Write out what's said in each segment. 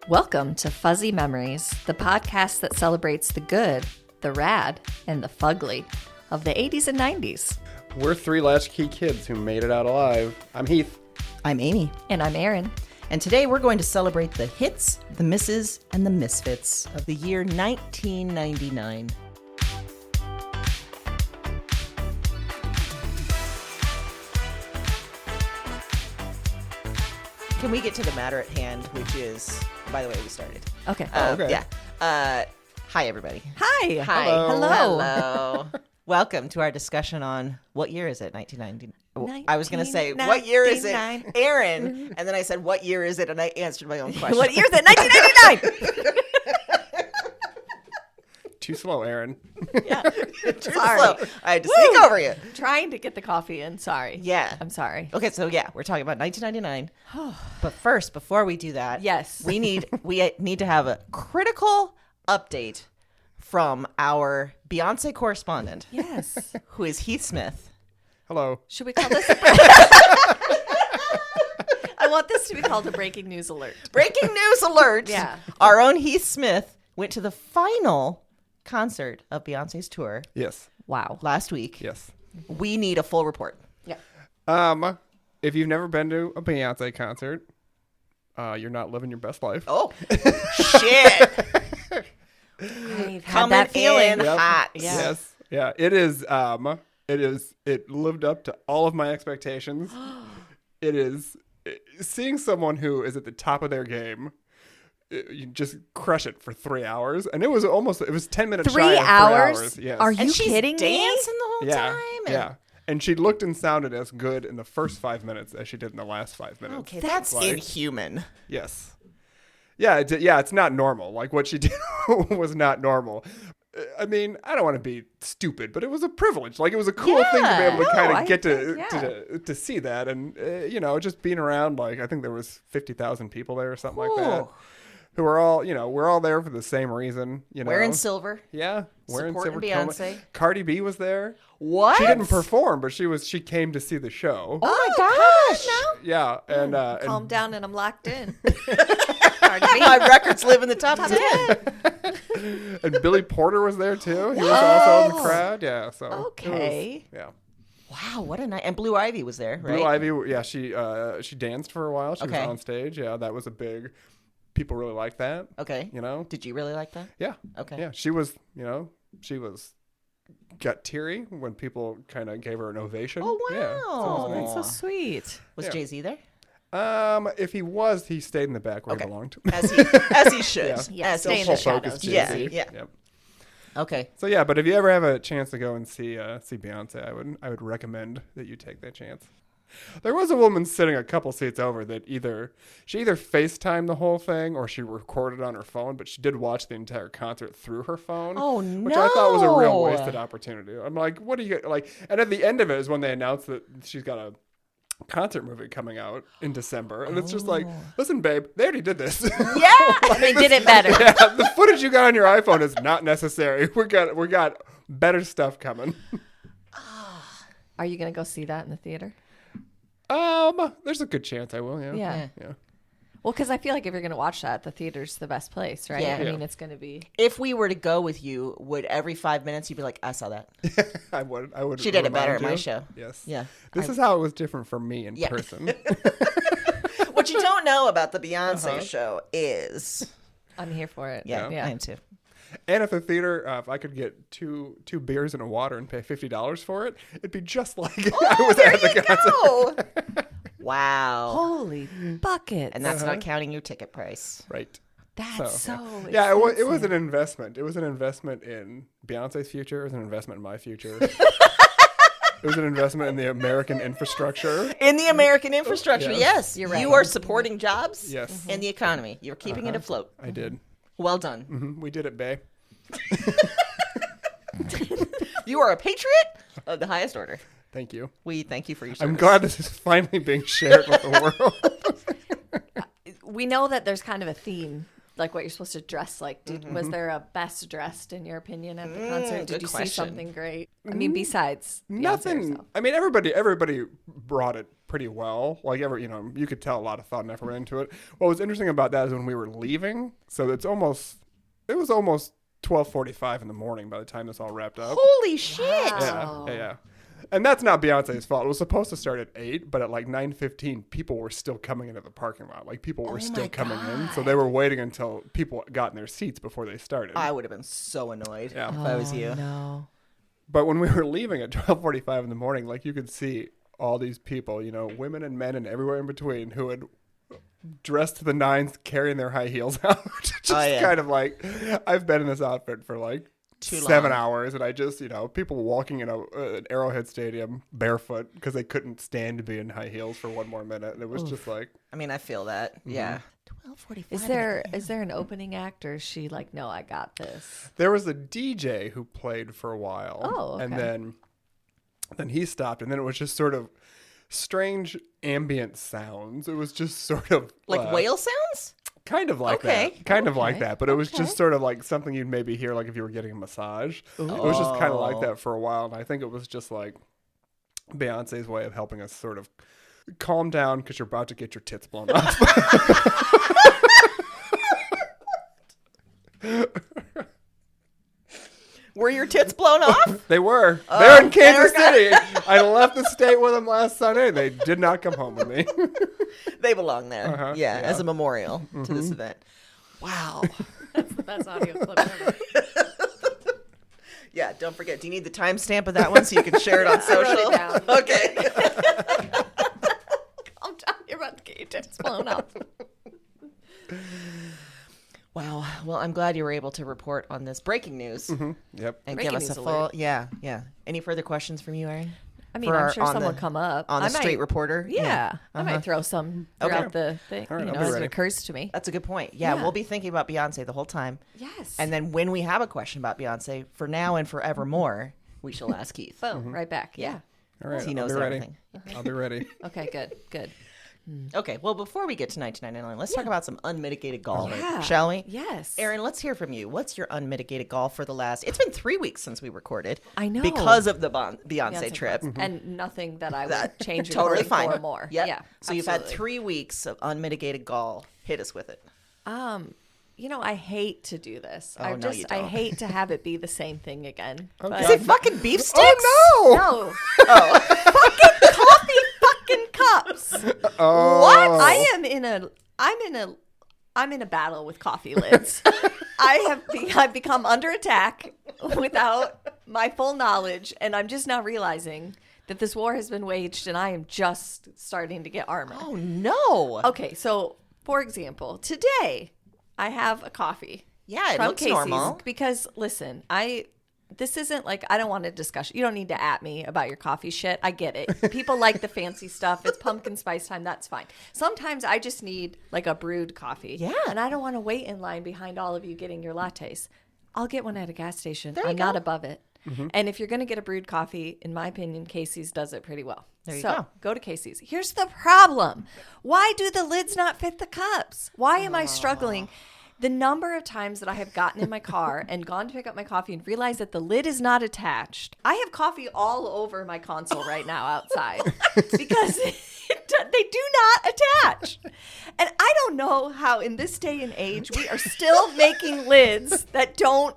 Welcome to Fuzzy Memories, the podcast that celebrates the good, the rad, and the fugly of the 80s and 90s. We're three latchkey kids who made it out alive. I'm Heath. I'm Amy. And I'm Erin. And today we're going to celebrate the hits, the misses, and the misfits of the year 1999. Can we get to the matter at hand, which is, by the way, we started. Okay. Okay. Yeah. Hi, everybody. Hi. Hi. Hello. Hello. Welcome to our discussion on what year is it? 1990. I was going to say, what year is it, 1999. Aaron? And then I said, what year is it? And I answered my own question. What year is it? 1999! Too slow, Aaron. Yeah. Too Sorry. slow. I had to sneak over you. Trying to get the coffee in. Sorry. Yeah. I'm sorry. Okay, so yeah, we're talking about 1999. But first, before we do that, Yes. we need to have a critical update from our Beyonce correspondent, Yes. who is Heath Smith. Hello. Should we call this I want this to be called a breaking news alert. Breaking news alert! Yeah. Our own Heath Smith went to the final concert of Beyonce's tour Yes. Wow. last week. Yes. We need a full report. Yeah. If you've never been to a Beyonce concert, you're not living your best life. Oh, shit! I've had Coming that feeling. in hot. Yeah. Yes. Yeah. It is. It lived up to all of my expectations. It is seeing someone who is at the top of their game. You just crush it for 3 hours, and it was 10 minutes. 3 shy of hours? 3 hours. Yes. Are you And she's kidding me? dancing the whole Yeah. time. And- Yeah. And she looked and sounded as good in the first 5 minutes as she did in the last 5 minutes. Okay, that's Like- inhuman. Yes. Yeah, it's not normal. Like, what she did was not normal. I mean, I don't want to be stupid, but it was a privilege. Like, it was a cool thing to be able to Yeah. kind No, of get I to see that. And, just being around, like, I think there was 50,000 people there or something like that. Ooh. Who are all, we're all there for the same reason, Wearing silver. Yeah, wearing supporting silver. Beyonce. Cardi B was there. What? She didn't perform, but she came to see the show. Oh my gosh. Yeah, and Calm down and I'm locked in. Cardi B. My records live in the top 10. and Billy Porter was there too. He was also in the crowd. Yeah, so it was- Okay. yeah. Wow, what a night. And Blue Ivy was there, right? Blue Ivy, yeah, she danced for a while. She Okay. was on stage. Yeah, that was a big. People really liked that. Okay. Did you really like that? Yeah. Okay. Yeah, she was. Got teary when people kind of gave her an ovation. Oh, Yeah, so it was wow. nice. So sweet. Was Yeah. Jay-Z there? If he was, he stayed in the back where Okay. he belonged. As he should. Yeah. Yeah, As stay he in the should. shadows. Yeah, Jay-Z. yeah. Yep. Okay. So yeah, but if you ever have a chance to go and see Beyonce, I would recommend that you take that chance. There was a woman sitting a couple seats over that she either FaceTimed the whole thing or she recorded on her phone, but she did watch the entire concert through her phone. Oh, Which I thought was a real no. wasted opportunity. I'm like, what do you like? And at the end of it is when they announced that she's got a concert movie coming out in December, and it's just like, listen, babe, they already did this. Yeah. They did it better. Yeah, the footage you got on your iPhone is not necessary. We got better stuff coming. Are you going to go see that in the theater? There's a good chance I will. Yeah. Yeah. Yeah. Well, because I feel like if you're going to watch that, the theater's the best place, right? Yeah. I Yeah. mean, it's going to be. If we were to go with you, would every 5 minutes you'd be like, I saw that? I would. She did it better at remind my you. show. Yes. Yeah. This is how it was different for me in Yeah. person. What you don't know about the Beyonce show is... I'm here for it. Yeah, Yeah. I am too. And at the theater, if I could get two beers and a water and pay $50 for it, it'd be just like I was at the concert. Go. Wow. Holy bucket. And that's not counting your ticket price. Right. That's so Yeah, it was expensive. an investment. It was an investment in Beyonce's future. It was an investment in my future. It was an investment in the American infrastructure. In the American infrastructure, Yes. yes. You're right. You are supporting jobs Yes. and the economy. You're keeping it afloat. I did. Well done. Mhm, we did it, bae. You are a patriot of the highest order. Thank you. We thank you for your service. I'm glad this is finally being shared with the world. We know that there's kind of a theme like what you're supposed to dress like. Was there a best dressed in your opinion at the concert? Did you see something great? I mean, besides nothing. herself. I mean, everybody brought it pretty well. Like you could tell a lot of thought and effort went into it. What was interesting about that is when we were leaving. So it was almost 12:45 in the morning by the time this all wrapped up. Holy shit! Wow. Yeah. And that's not Beyonce's fault. It was supposed to start at 8, but at like 9:15, people were still coming into the parking lot. Like people were still coming in, so they were waiting until people got in their seats before they started. I would have been so annoyed if Yeah. I was you. No. But when we were leaving at 12:45 in the morning, like you could see all these people, women and men and everywhere in between who had dressed to the nines, carrying their high heels out. Just kind of like, I've been in this outfit for like 7 hours, and I just, people walking in an Arrowhead Stadium barefoot because they couldn't stand to be in high heels for one more minute. And it was just like... I mean, I feel that. Yeah. 12:45. Is there an opening act, or is she like, no, I got this? There was a DJ who played for a while. Oh, okay. And then he stopped, and then it was just sort of strange ambient sounds. It was just sort of... Like whale sounds? Kind of like that. Kind of like that. But it was just sort of like something you'd maybe hear like if you were getting a massage. It was just kind of like that for a while. And I think it was just like Beyonce's way of helping us sort of calm down because you're about to get your tits blown off. Were your tits blown off? They were. They're in Kansas City. I left the state with them last Sunday. They did not come home with me. They belong there. Yeah, as a memorial to this event. Wow. That's the best audio clip ever. Yeah, don't forget. Do you need the timestamp of that one so you can share it on social? I wrote it down. Okay. Calm down. You're about to get your tits blown up. Wow. Well, I'm glad you were able to report on this breaking news. Yep. And Breaking give us a news full... alert. Yeah. Any further questions from you, Erin? I mean, I'm sure some will come up. On the I street might, reporter? Yeah. I might throw some throughout the thing, All right, I'll be as it ready. occurs to me. That's a good point. Yeah, we'll be thinking about Beyonce the whole time. Yes. And then when we have a question about Beyonce, for now and forevermore, we shall ask Heath. Boom, right back. Yeah. All right. He knows I'll be everything. ready. I'll be ready. Okay, good. Okay, well, before we get to 1999, let's talk about some unmitigated gall, Yeah. shall we? Yes. Erin, let's hear from you. What's your unmitigated gall for the last... It's been 3 weeks since we recorded. I know. Because of the Beyonce trip. And nothing that I would change Totally recording fine. for more. Yep. Yeah. So you've had 3 weeks of unmitigated gall. Hit us with it. I hate to do this. Oh, no, you don't. I hate to have it be the same thing again. But- Is it fucking beef sticks? Oh, no! No. Fucking coffee fucking cups. Oh. What? I'm in a battle with coffee lids. I've become under attack without my full knowledge, and I'm just now realizing that this war has been waged, and I am just starting to get armor. Oh, no. Okay, so for example, today I have a coffee. Yeah, it from looks Casey's normal. because listen, this isn't like, I don't want to discuss. You don't need to at me about your coffee shit. I get it. People like the fancy stuff. It's pumpkin spice time. That's fine. Sometimes I just need like a brewed coffee. Yeah. And I don't want to wait in line behind all of you getting your lattes. I'll get one at a gas station. I'm go. not above it. And if you're going to get a brewed coffee, in my opinion, Casey's does it pretty well. There you so go. Go to Casey's. Here's the problem. Why do the lids not fit the cups? Why am I struggling? The number of times that I have gotten in my car and gone to pick up my coffee and realized that the lid is not attached. I have coffee all over my console right now outside because they do not attach. And I don't know how in this day and age we are still making lids that don't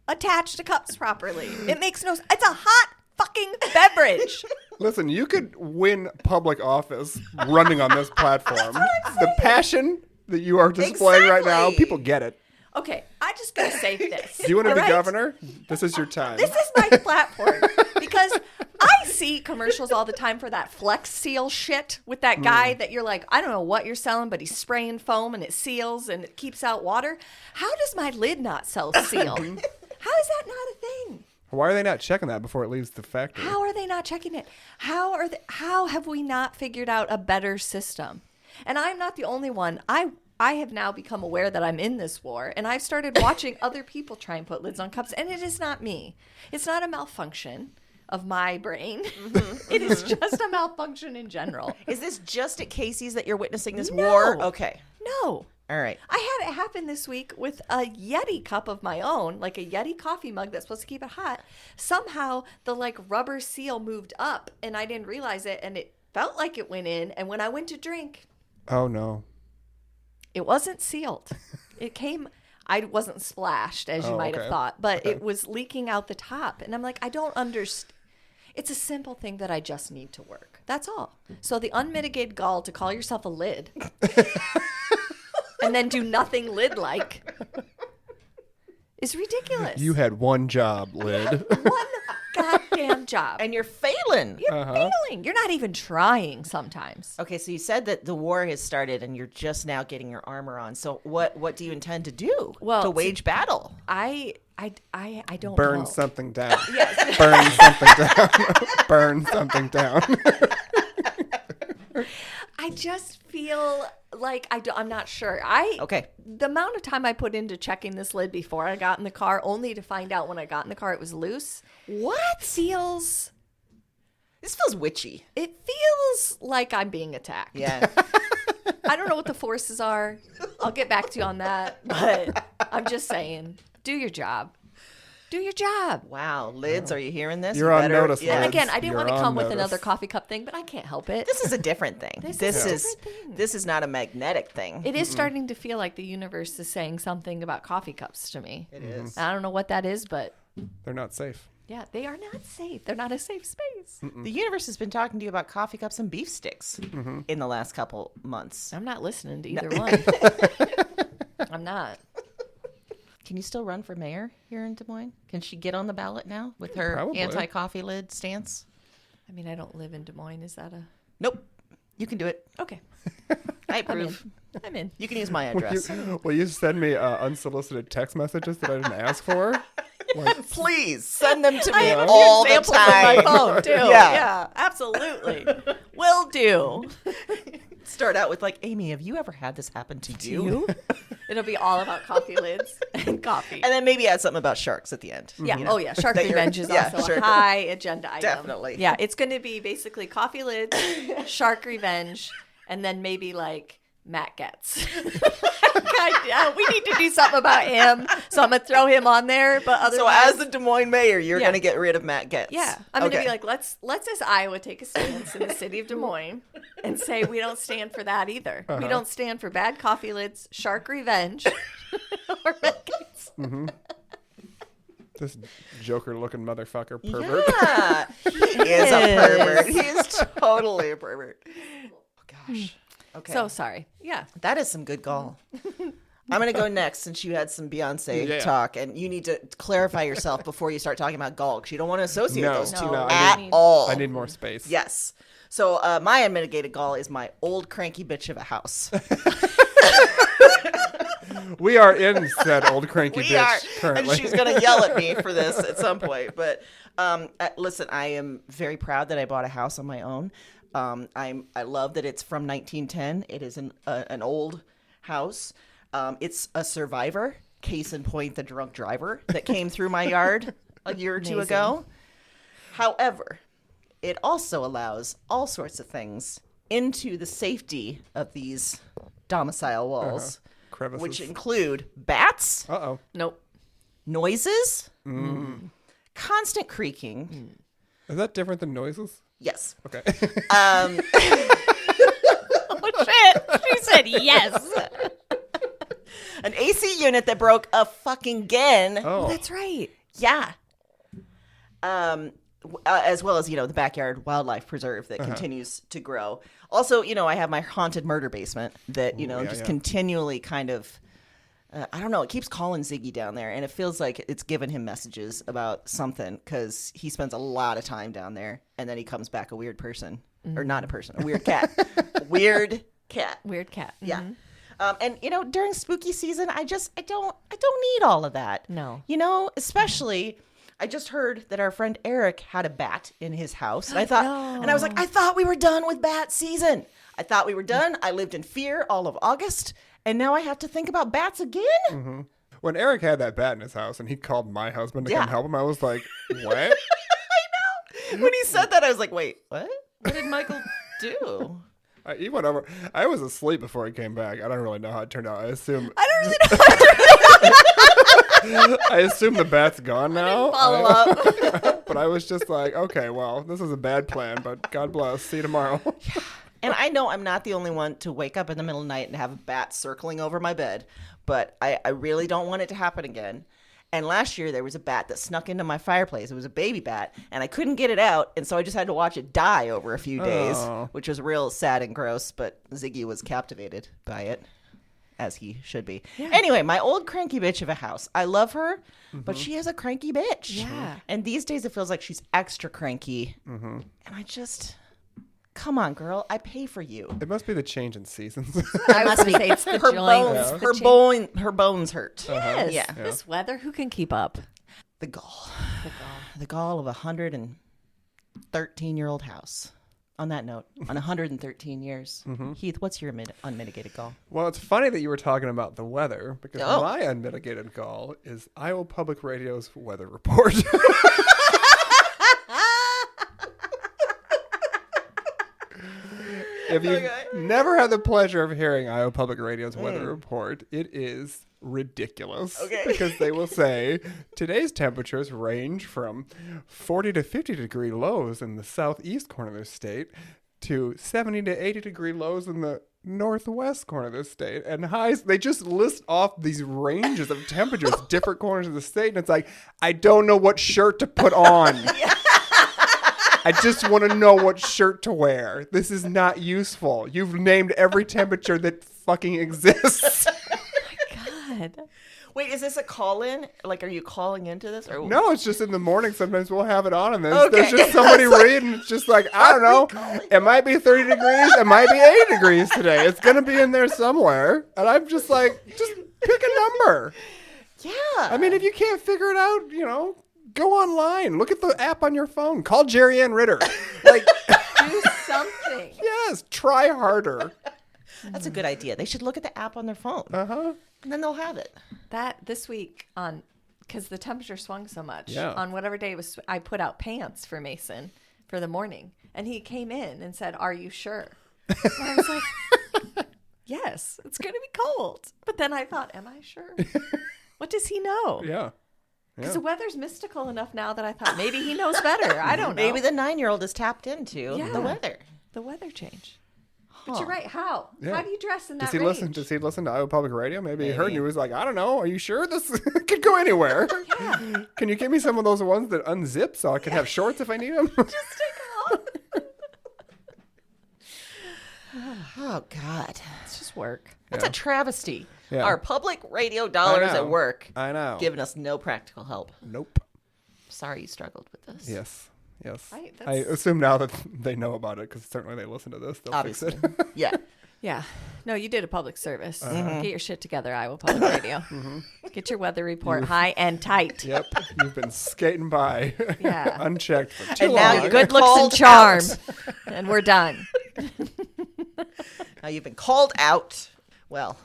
attach to cups properly. It makes no sense. It's a hot fucking beverage. Listen, you could win public office running on this platform. The passion that you are displaying right now, Exactly. people get it. Okay, I'm just going to say this. Do you want to be All right? governor? This is your time. This is my platform because I see commercials all the time for that Flex Seal shit with that guy that you're like, I don't know what you're selling, but he's spraying foam and it seals and it keeps out water. How does my lid not self-seal? How is that not a thing? Why are they not checking that before it leaves the factory? How are they not checking it? How have we not figured out a better system? And I'm not the only one. I have now become aware that I'm in this war, and I've started watching other people try and put lids on cups, and it is not me. It's not a malfunction of my brain. It is just a malfunction in general. Is this just at Casey's that you're witnessing this No. war? Okay. No. All All right. I had it happen this week with a Yeti cup of my own, like a Yeti coffee mug that's supposed to keep it hot. Somehow the like rubber seal moved up and I didn't realize it and it felt like it went in. And when I went to drink, Oh, no. it wasn't sealed. It came, I wasn't splashed as you Oh, might okay. have thought, but it was leaking out the top. And I'm like, I don't understand. It's a simple thing that I just need to work. That's all. So the unmitigated gall to call yourself a lid and then do nothing lid-like is ridiculous. You had one job, Lid. one goddamn job. And you're failing. You're failing. You're not even trying sometimes. Okay, so you said that the war has started and you're just now getting your armor on. So what do you intend to do Well, to wage battle? I don't Burn know. something down. Yes. Burn something down. Burn something down. I just feel like I'm not sure. Okay. The amount of time I put into checking this lid before I got in the car, only to find out when I got in the car it was loose. What? Feels. This feels witchy. It feels like I'm being attacked. Yeah. I don't know what the forces are. I'll get back to you on that. But I'm just saying, do your job. Do your job. Wow. Lids, are you hearing this? You're You on better- notice, yeah. And Lids. again, I didn't You're want to on come with notice. another coffee cup thing, but I can't help it. This is a different thing. This is a different thing. This is not a magnetic thing. It is starting to feel like the universe is saying something about coffee cups to me. It is. I don't know what that is, but They're not safe. yeah, they are not safe. They're not a safe space. The universe has been talking to you about coffee cups and beef sticks in the last couple months. I'm not listening to either one. I'm not. Can you still run for mayor here in Des Moines? Can she get on the ballot now with her Probably. anti-coffee lid stance? I mean, I don't live in Des Moines. Is that a... Nope. You can do it. Okay. I I'm approve. in. I'm in. You can use my address. Will you send me unsolicited text messages that I didn't ask for? Like, Please send them to I me have a all few the examples on my time. phone, too. Yeah. Yeah, absolutely. Will do. Start out with like, Amy, have you ever had this happen to you? It'll be all about coffee lids and coffee. And then maybe add something about sharks at the end. Yeah. You know? Oh, yeah. Shark That you're- revenge is yeah, also sure. a high agenda item. Definitely. Yeah. It's going to be basically coffee lids, shark revenge, and then maybe like Matt Getz. We need to do something about him. So I'm going to throw him on there. But otherwise, So as the Des Moines mayor, you're Yeah. going to get rid of Matt Getz. yeah, I'm going to Okay. be like, let's as Iowa take a stance in the city of Des Moines and say we don't stand for that either. We don't stand for bad coffee lids, shark revenge, or Matt Getz. this Joker-looking motherfucker pervert. Yeah. He is a pervert. He is totally a pervert. Oh, gosh. Okay. So sorry. Yeah. That is some good gall. I'm going to go next since you had some Beyonce Yeah. talk, and you need to clarify yourself before you start talking about gall, because you don't want to associate No, those two no, at I need- all. I need more space. Yes. So my unmitigated gall is my old cranky bitch of a house. We are in said old cranky We bitch are, currently. and she's going to yell at me for this at some point. But listen, I am very proud that I bought a house on my own. I love that it's from 1910. It is an old house. It's a survivor. Case in point, the drunk driver that came through my yard a year or two Amazing. ago. However, it also allows all sorts of things into the safety of these domicile walls, Crevices. which include bats, Uh-oh. Nope. noises, constant creaking. Is that different than noises? Yes. Okay. Oh shit! She said yes. An AC unit that broke a fucking again. Oh. That's right. Yeah. As well as, the backyard wildlife preserve that continues to grow. Also, I have my haunted murder basement that, yeah, just yeah. continually kind of, I don't know, it keeps calling Ziggy down there. And it feels like it's giving him messages about something because he spends a lot of time down there. And then he comes back a weird person. Or not a person, a weird cat. Weird cat. Weird cat. Yeah. And during spooky season, I don't need all of that. No. Especially I just heard that our friend Eric had a bat in his house. And I thought No. and I was like, I thought we were done with bat season. I thought we were done. I lived in fear all of August, and now I have to think about bats again? When Eric had that bat in his house and he called my husband to Yeah. come help him, I was like, what? When he said that, I was like, wait, what? What did Michael do? He went over. I was asleep before he came back. I don't really know how it turned out. I assume. I don't really know. I assume the bat's gone now. Follow up. But I was just like, okay, well, this is a bad plan, but God bless. See you tomorrow. And I know I'm not the only one to wake up in the middle of the night and have a bat circling over my bed, but I really don't want it to happen again. And last year there was a bat that snuck into my fireplace. It was a baby bat, and I couldn't get it out, and so I just had to watch it die over a few days, which was real sad and gross, but Ziggy was captivated by it, as he should be. Yeah. Anyway, my old cranky bitch of a house. I love her, but she is a cranky bitch. Yeah. And these days it feels like she's extra cranky. And I just... Come on, girl. I pay for you. It must be the change in seasons. I was going to say it's the Her joints. bones, her bones hurt. Yes. Yeah. This weather, who can keep up? The gall. The gall of a 113-year-old house. On that note, on 113 years. Heath, what's your unmitigated gall? Well, it's funny that you were talking about the weather because Oh. my unmitigated gall is Iowa Public Radio's weather report. If you've never had the pleasure of hearing Iowa Public Radio's weather report, it is ridiculous. Okay. Because they will say today's temperatures range from 40 to 50 degree lows in the southeast corner of the state to 70 to 80 degree lows in the northwest corner of the state. And highs, they just list off these ranges of temperatures, different corners of the state. And it's like, I don't know what shirt to put on. I just want to know what shirt to wear. This is not useful. You've named every temperature that fucking exists. God. Wait, is this a call-in? Like, are you calling into this? Or No, it's just in the morning. Sometimes we'll have it on, and there's, Okay. there's just somebody reading. It's just like, I don't know. It might be 30 degrees. It might be 80 degrees today. It's going to be in there somewhere. And I'm just like, just pick a number. Yeah. I mean, if you can't figure it out, go online. Look at the app on your phone. Call Jerry Ann Ritter. Like, Do something. yes, try harder. That's a good idea. They should look at the app on their phone. Uh-huh. And then they'll have it. That this week because the temperature swung so much. Yeah. On whatever day it was, I put out pants for Mason for the morning, and he came in and said, "Are you sure?" And I was like, "Yes, it's going to be cold." But then I thought, "Am I sure? What does he know?" Yeah. Because the weather's mystical enough now that I thought maybe he knows better. I don't know. Maybe the 9-year-old is tapped into Yeah. the weather. The weather change. But you're right. How? Yeah. How do you dress in that Does he range? listen? Does he listen to Iowa Public Radio? Maybe he heard and he was like, I don't know. Are you sure this could go anywhere? Yeah. Can you give me some of those ones that unzip so I can have shorts if I need them? Just take them off. Oh, God. It's just work. That's a travesty. Yeah. Our public radio dollars I know. at work I know. giving us no practical help. Nope. Sorry you struggled with this. Yes. Right, I assume now that they know about it because certainly they listen to this. They'll Obviously. fix it. Yeah. Yeah. No, you did a public service. Get your shit together, Iowa Public Radio. Get your weather report high and tight. Yep. You've been skating by Yeah. unchecked for too And long. now Your you're good looks called and charm. out. And we're done. Now you've been called out. Well,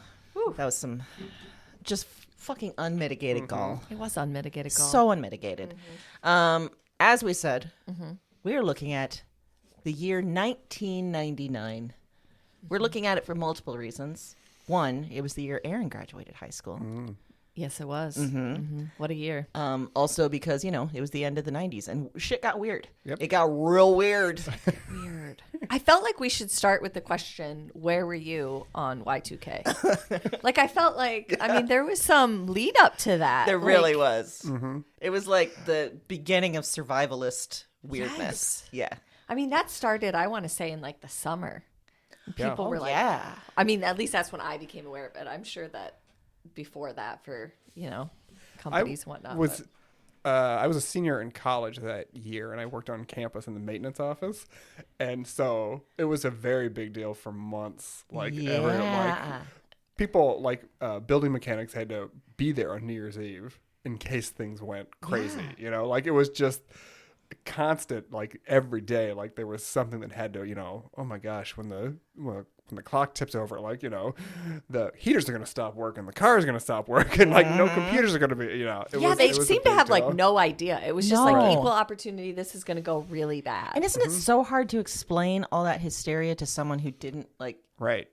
that was some just fucking unmitigated gall. It was unmitigated gall. So unmitigated. As we said, we're looking at the year 1999. We're looking at it for multiple reasons. One, it was the year Aaron graduated high school. Yes, it was. What a year. Also because, it was the end of the 90s and shit got weird. Yep. It got real weird. Weird. I felt like we should start with the question, where were you on Y2K? Like, I felt like, there was some lead up to that. There Like, really was. It was like the beginning of survivalist weirdness. Yeah. That started, I want to say, in like the summer. People were like, yeah. at least that's when I became aware of it. I'm sure that before that for, companies and whatnot. I was a senior in college that year, and I worked on campus in the maintenance office, and so it was a very big deal for months. People building mechanics had to be there on New Year's Eve in case things went crazy. It was just constant, every day, there was something that had to, oh my gosh, when when the clock tips over, like, the heaters are going to stop working, the car is going to stop working, like no computers are going to be, They seem to have like no idea. It was just like No. equal opportunity. This is going to go really bad. And isn't it so hard to explain all that hysteria to someone who didn't Right.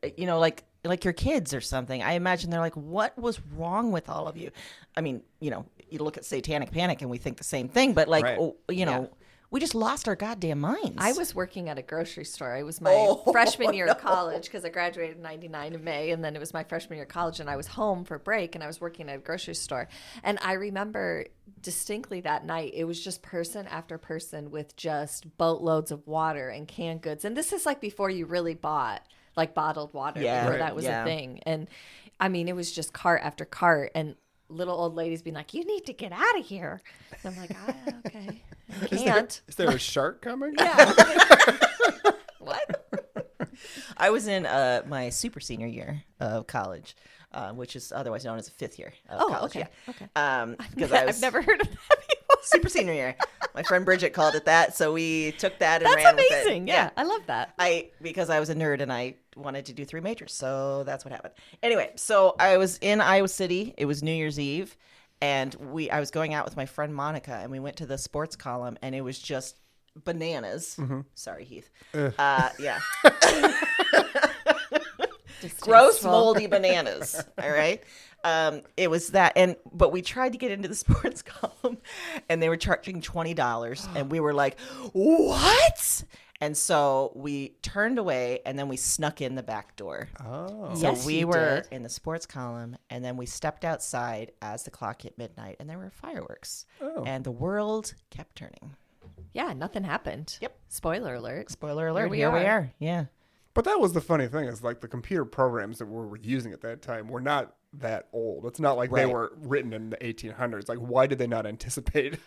Like your kids or something? I imagine they're like, what was wrong with all of you? I mean, you look at Satanic Panic and we think the same thing, but like, Right. we just lost our goddamn minds. I was working at a grocery store. It was my freshman year of college because I graduated in 99 in May, and then it was my freshman year of college, and I was home for break, and I was working at a grocery store. And I remember distinctly that night, it was just person after person with just boatloads of water and canned goods. And this is like before you really bought like bottled water, before Right. that was a thing. And I mean, it was just cart after cart, and little old ladies being like, "You need to get out of here." And I'm like, okay, I can't. Is there a shark coming? Yeah. What? I was in my super senior year of college, which is otherwise known as a fifth year of college. Okay. Yeah. Okay. Because I've never heard of that before. super senior year. My friend Bridget called it that, so we took that and That's ran with it. amazing. Yeah, I love that. Because I was a nerd and I wanted to do 3 majors, so that's what happened. Anyway, so I was in Iowa City. It was New Year's Eve, and I was going out with my friend Monica, and we went to the sports column, and it was just bananas. Sorry, Heath. Yeah. Gross, moldy bananas. All right. It was that, but we tried to get into the sports column, and they were charging $20, and we were like, "What?" And so we turned away, and then we snuck in the back door. Oh. So Yes, we you were did. in the sports column, and then we stepped outside as the clock hit midnight, and there were fireworks, and the world kept turning. Yeah, nothing happened. Yep. Spoiler alert. Spoiler alert! we Here we are. are. Yeah. But that was the funny thing, is like the computer programs that we were using at that time were not that old. It's not like they Right. were written in the 1800s. Like, why did they not anticipate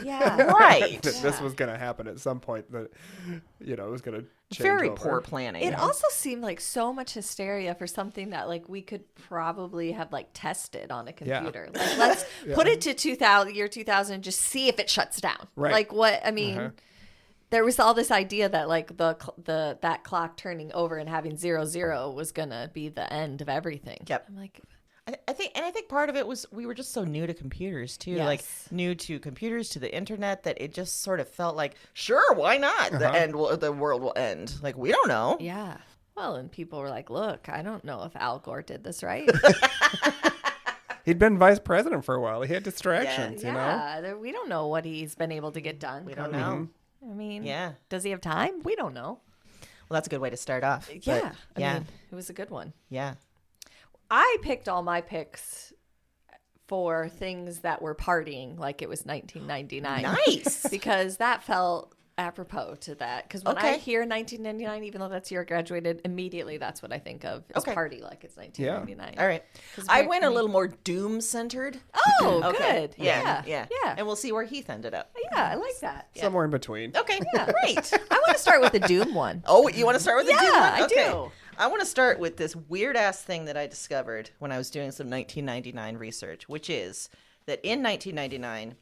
Yeah. Right. that this was going to happen at some point, that, it was going to change Very over. poor planning. It also seemed like so much hysteria for something that like we could probably have like tested on a computer. Like, let's put it to year 2000 and just see if it shuts down. Right. Like what, I mean, there was all this idea that like that clock turning over and having 00 was going to be the end of everything. Yep. I'm like, I think part of it was we were just so new to computers too, like Yes. new to computers, to the internet, that it just sort of felt like, sure, why not? The world will end. Like, we don't know. yeah. Well, and people were like, look, I don't know if Al Gore did this right. He'd been vice president for a while. He had distractions, you know? Yeah, we don't know what he's been able to get done. We don't know. I mean, Yeah. does he have time? We don't know. Well, that's a good way to start off. But, Yeah. I yeah. mean, it was a good one. Yeah. I picked all my picks for things that were partying like it was 1999. Nice. Because that felt apropos to that. Because when I Okay. hear 1999, even though that's the year I graduated, immediately that's what I think of is Okay. party like it's 1999. All right. 'Cause I very- went a little more doom centered. Oh, Okay. good. Yeah. Yeah. And we'll see where Heath ended up. Yeah, I like that. Somewhere in between. Okay. Great. I want to start with the Doom one. Oh, you want to start with the Yeah, Doom one? I Okay. do. I want to start with this weird ass thing that I discovered when I was doing some 1999 research, which is that in 1999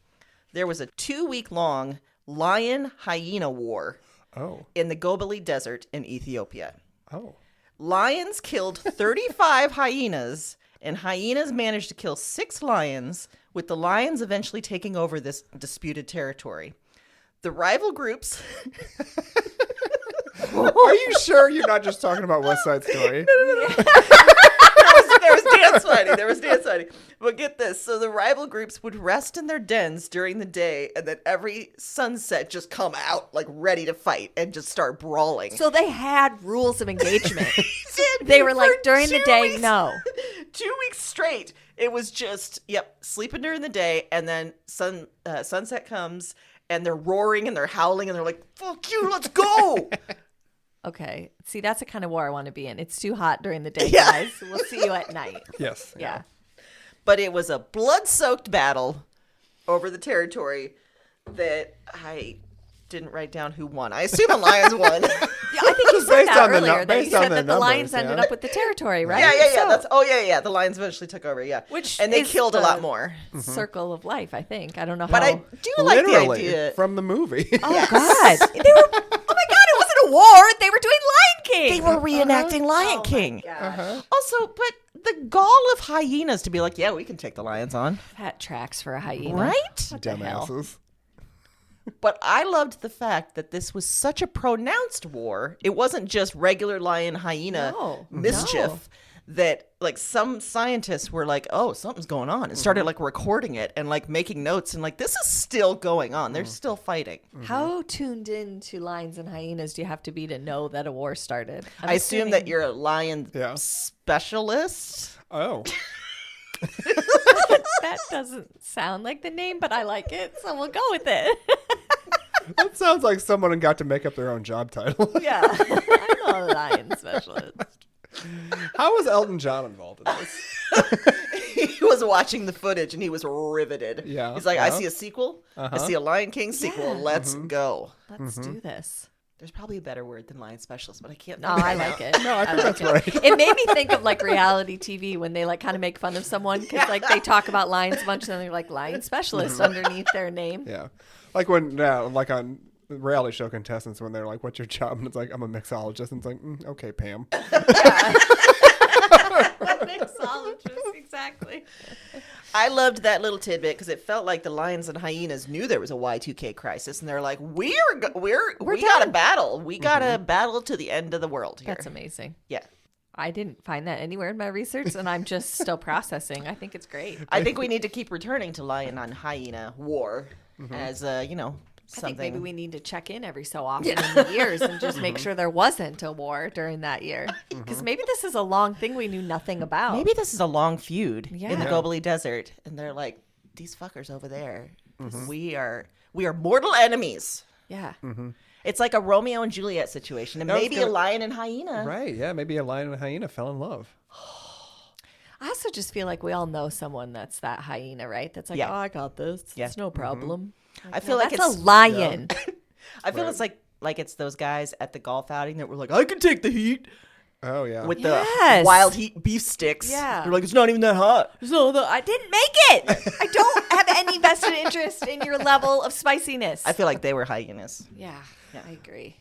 there was a 2-week long lion hyena war Oh. in the Gobeli Desert in Ethiopia. Oh. Lions killed 35 hyenas, and hyenas managed to kill 6 lions, with the lions eventually taking over this disputed territory. The rival groups Are you sure you're not just talking about West Side Story? there was dance fighting. There was dance fighting. But get this. So the rival groups would rest in their dens during the day, and then every sunset just come out like ready to fight and just start brawling. So they had rules of engagement. They were like, For during the 2 day, weeks- no. 2 weeks straight. It was just, sleeping during the day, and then sunset comes, and they're roaring and they're howling, and they're like, "Fuck you, let's go!" Okay. See, that's the kind of war I want to be in. It's too hot during the day, Yeah. guys. We'll see you at night. Yes. Yeah. But it was a blood-soaked battle over the territory that I didn't write down who won. I assume the Lions won. Yeah, I think you said Based that on the earlier. nu- That you based on said the that the numbers, Lions ended yeah. up with the territory, right? Yeah. So, The Lions eventually took over. Yeah, Which and they is killed a the- lot more. circle of life, I think. I don't know how. But I do like the Literally idea. from the movie. Oh, God. They were. Oh, my God. It wasn't a a war. They were doing Lion King. They were reenacting Lion Oh, King. my gosh. Also, but the gall of hyenas to be like, yeah, we can take the lions on. That tracks for a hyena. Right? What the hell? Dumbasses. But I loved the fact that this was such a pronounced war. It wasn't just regular lion hyena mischief. No. That like some scientists were like, oh, something's going on, and started like recording it and like making notes and like, this is still going on. They're still fighting. How tuned in to lions and hyenas do you have to be to know that a war started? I assume that you're a lion specialist. Oh. That doesn't sound like the name, but I like it, so we'll go with it. That sounds like someone got to make up their own job title. Yeah, I'm a lion specialist. How was Elton John involved in this? He was watching the footage and he was riveted. Yeah. He's like, I Yeah. see a sequel. I see a Lion King sequel. Yeah. Let's go. Let's do this. There's probably a better word than lion specialist, but I can't. No, think I right now. like it. No, I think like that's it. right. It made me think of like reality TV when they like kind of make fun of someone because like they talk about lions a bunch and then they're like lion specialist underneath their name. Yeah. Like when, like on reality show contestants, when they're like, what's your job? And it's like, I'm a mixologist. And it's like, okay, Pam. Mixologist, exactly. I loved that little tidbit because it felt like the lions and hyenas knew there was a Y2K crisis, and they're like, we got to battle. We got to battle to the end of the world here. That's amazing. Yeah. I didn't find that anywhere in my research, and I'm just still processing. I think it's great. I think we need to keep returning to lion on hyena war as I think something. maybe we need to check in every so often in the years and just make sure there wasn't a war during that year. Because maybe this is a long thing we knew nothing about. Maybe this is a long feud in the Yeah. Gobeli Desert, and they're like, these fuckers over there, we are mortal enemies. Yeah. It's like a Romeo and Juliet situation, and That was maybe good. a lion and hyena. Right. Yeah. Maybe a lion and a hyena fell in love. I also just feel like we all know someone that's that hyena, right? That's like, Yeah. oh, I got this. Yeah. It's no problem. I feel like that's it's a lion. I feel Right. it's like it's those guys at the golf outing that were like, I can take the heat Oh, yeah. with Yes. the wild heat beef sticks. Yeah. They're like, it's not even that hot. So I didn't make it. I don't have any vested interest in your level of spiciness. I feel like they were hyenas. yeah, I agree.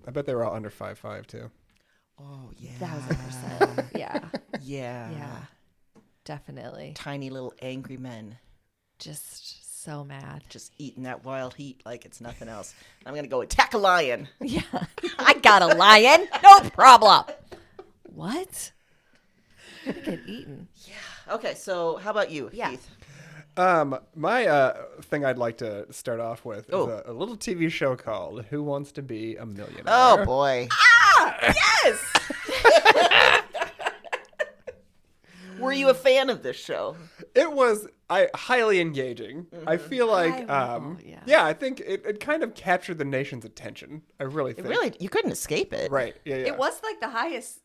I bet they were all under 5'5", too. Oh yeah, 1,000%. Yeah, yeah, yeah, definitely. Tiny little angry men Just so mad. just eating that wild heat like it's nothing else. I'm gonna go attack a lion. Yeah, I got a lion. No problem. What? Get eaten. Okay, so how about you, Yeah. Heath? My thing I'd like to start off with is Oh. a little TV show called Who Wants to Be a Millionaire? Oh boy. Yes. Were you a fan of this show? It was highly engaging. I feel like, yeah. I think it kind of captured the nation's attention. I really think. Really, you couldn't escape it. Right. Yeah. It was like the highest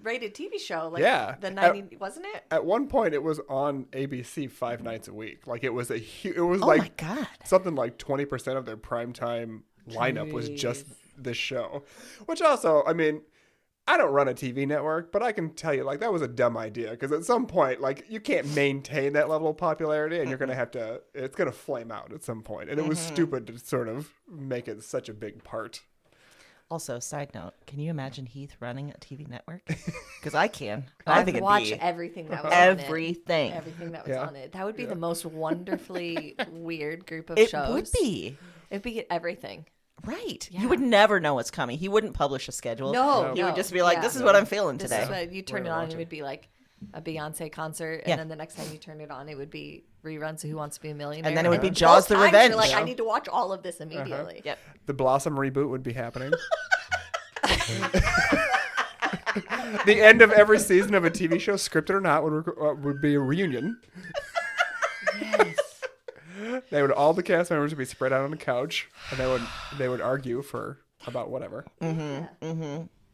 rated TV show. Like Yeah. the 90, wasn't it? At one point, it was on ABC 5 nights a week. Like it was it was Oh like my god. something like 20% of their primetime lineup was just this show. Which also, I mean, I don't run a TV network, but I can tell you, like, that was a dumb idea because at some point, like, you can't maintain that level of popularity, and you're gonna have to. It's gonna flame out at some point, and it was stupid to sort of make it such a big part. Also, side note, can you imagine Heath running a TV network? Because I can. I I think would it'd watch be everything that was on it. everything. Everything that was Yeah. on it. That would be the most wonderfully weird group of It shows. would be. It'd be everything. Right. Yeah. You would never know what's coming. He wouldn't publish a schedule. No, He no. would just be like, Yeah. this is what I'm feeling This today. is what you turn We're it on, and it watching. would be like a Beyonce concert, and Yeah. then the next time you turn it on, it would be reruns of Who Wants to Be a Millionaire. And then it would be both Jaws the times Revenge. You're like, Yeah. I need to watch all of this immediately. Yep. The Blossom reboot would be happening. The end of every season of a TV show, scripted or not, would be a reunion. Yes. They would all the cast members would be spread out on the couch, and they would argue about whatever.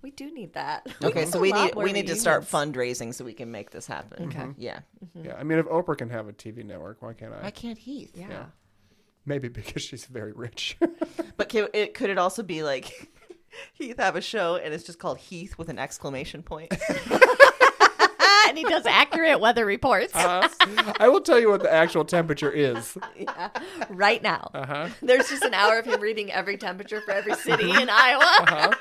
We do need that. Okay, so we A lot need more we need to start reunions. fundraising so we can make this happen. Okay. Yeah. Yeah, I mean, if Oprah can have a TV network, why can't Why I? can't Heath? Yeah. Maybe because she's very rich. But could it also be like Heath have a show and it's just called Heath with an exclamation point? And he does accurate weather reports I will tell you what the actual temperature is. yeah, right now. Uh-huh. There's just an hour of him reading every temperature for every city in Iowa.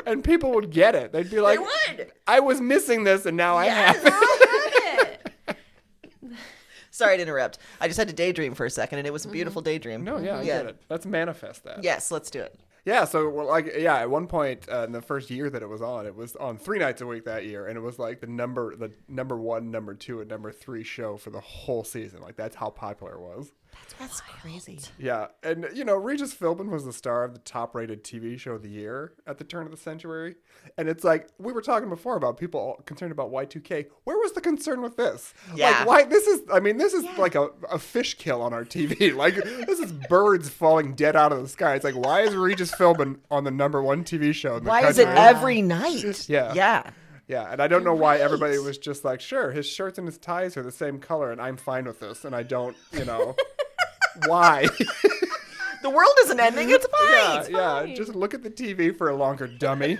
And people would get it. They'd be like, They would. I was missing this and now I have it. Sorry to interrupt. I just had to daydream for a second, and it was a beautiful daydream. No, yeah, I get it. Let's manifest that. Yes, let's do it. Yeah, so at one point in the first year that it was on 3 nights a week that year, and it was like the number 1, number 2, and number 3 show for the whole season. Like that's how popular it was. That's crazy. Yeah, and Regis Philbin was the star of the top-rated TV show of the year at the turn of the century, and it's like we were talking before about people concerned about Y2K. Where was the concern with this? Yeah. Like, why? This is like a fish kill on our TV. Like this is birds falling dead out of the sky. It's like why is Regis Philbin on the number 1 TV show in the Why country? is it every night? Yeah. Yeah. Yeah, and I don't know why everybody was just like, sure, his shirts and his ties are the same color, and I'm fine with this, and I don't, why? The world isn't ending. It's fine. Yeah, just look at the TV for a longer, dummy.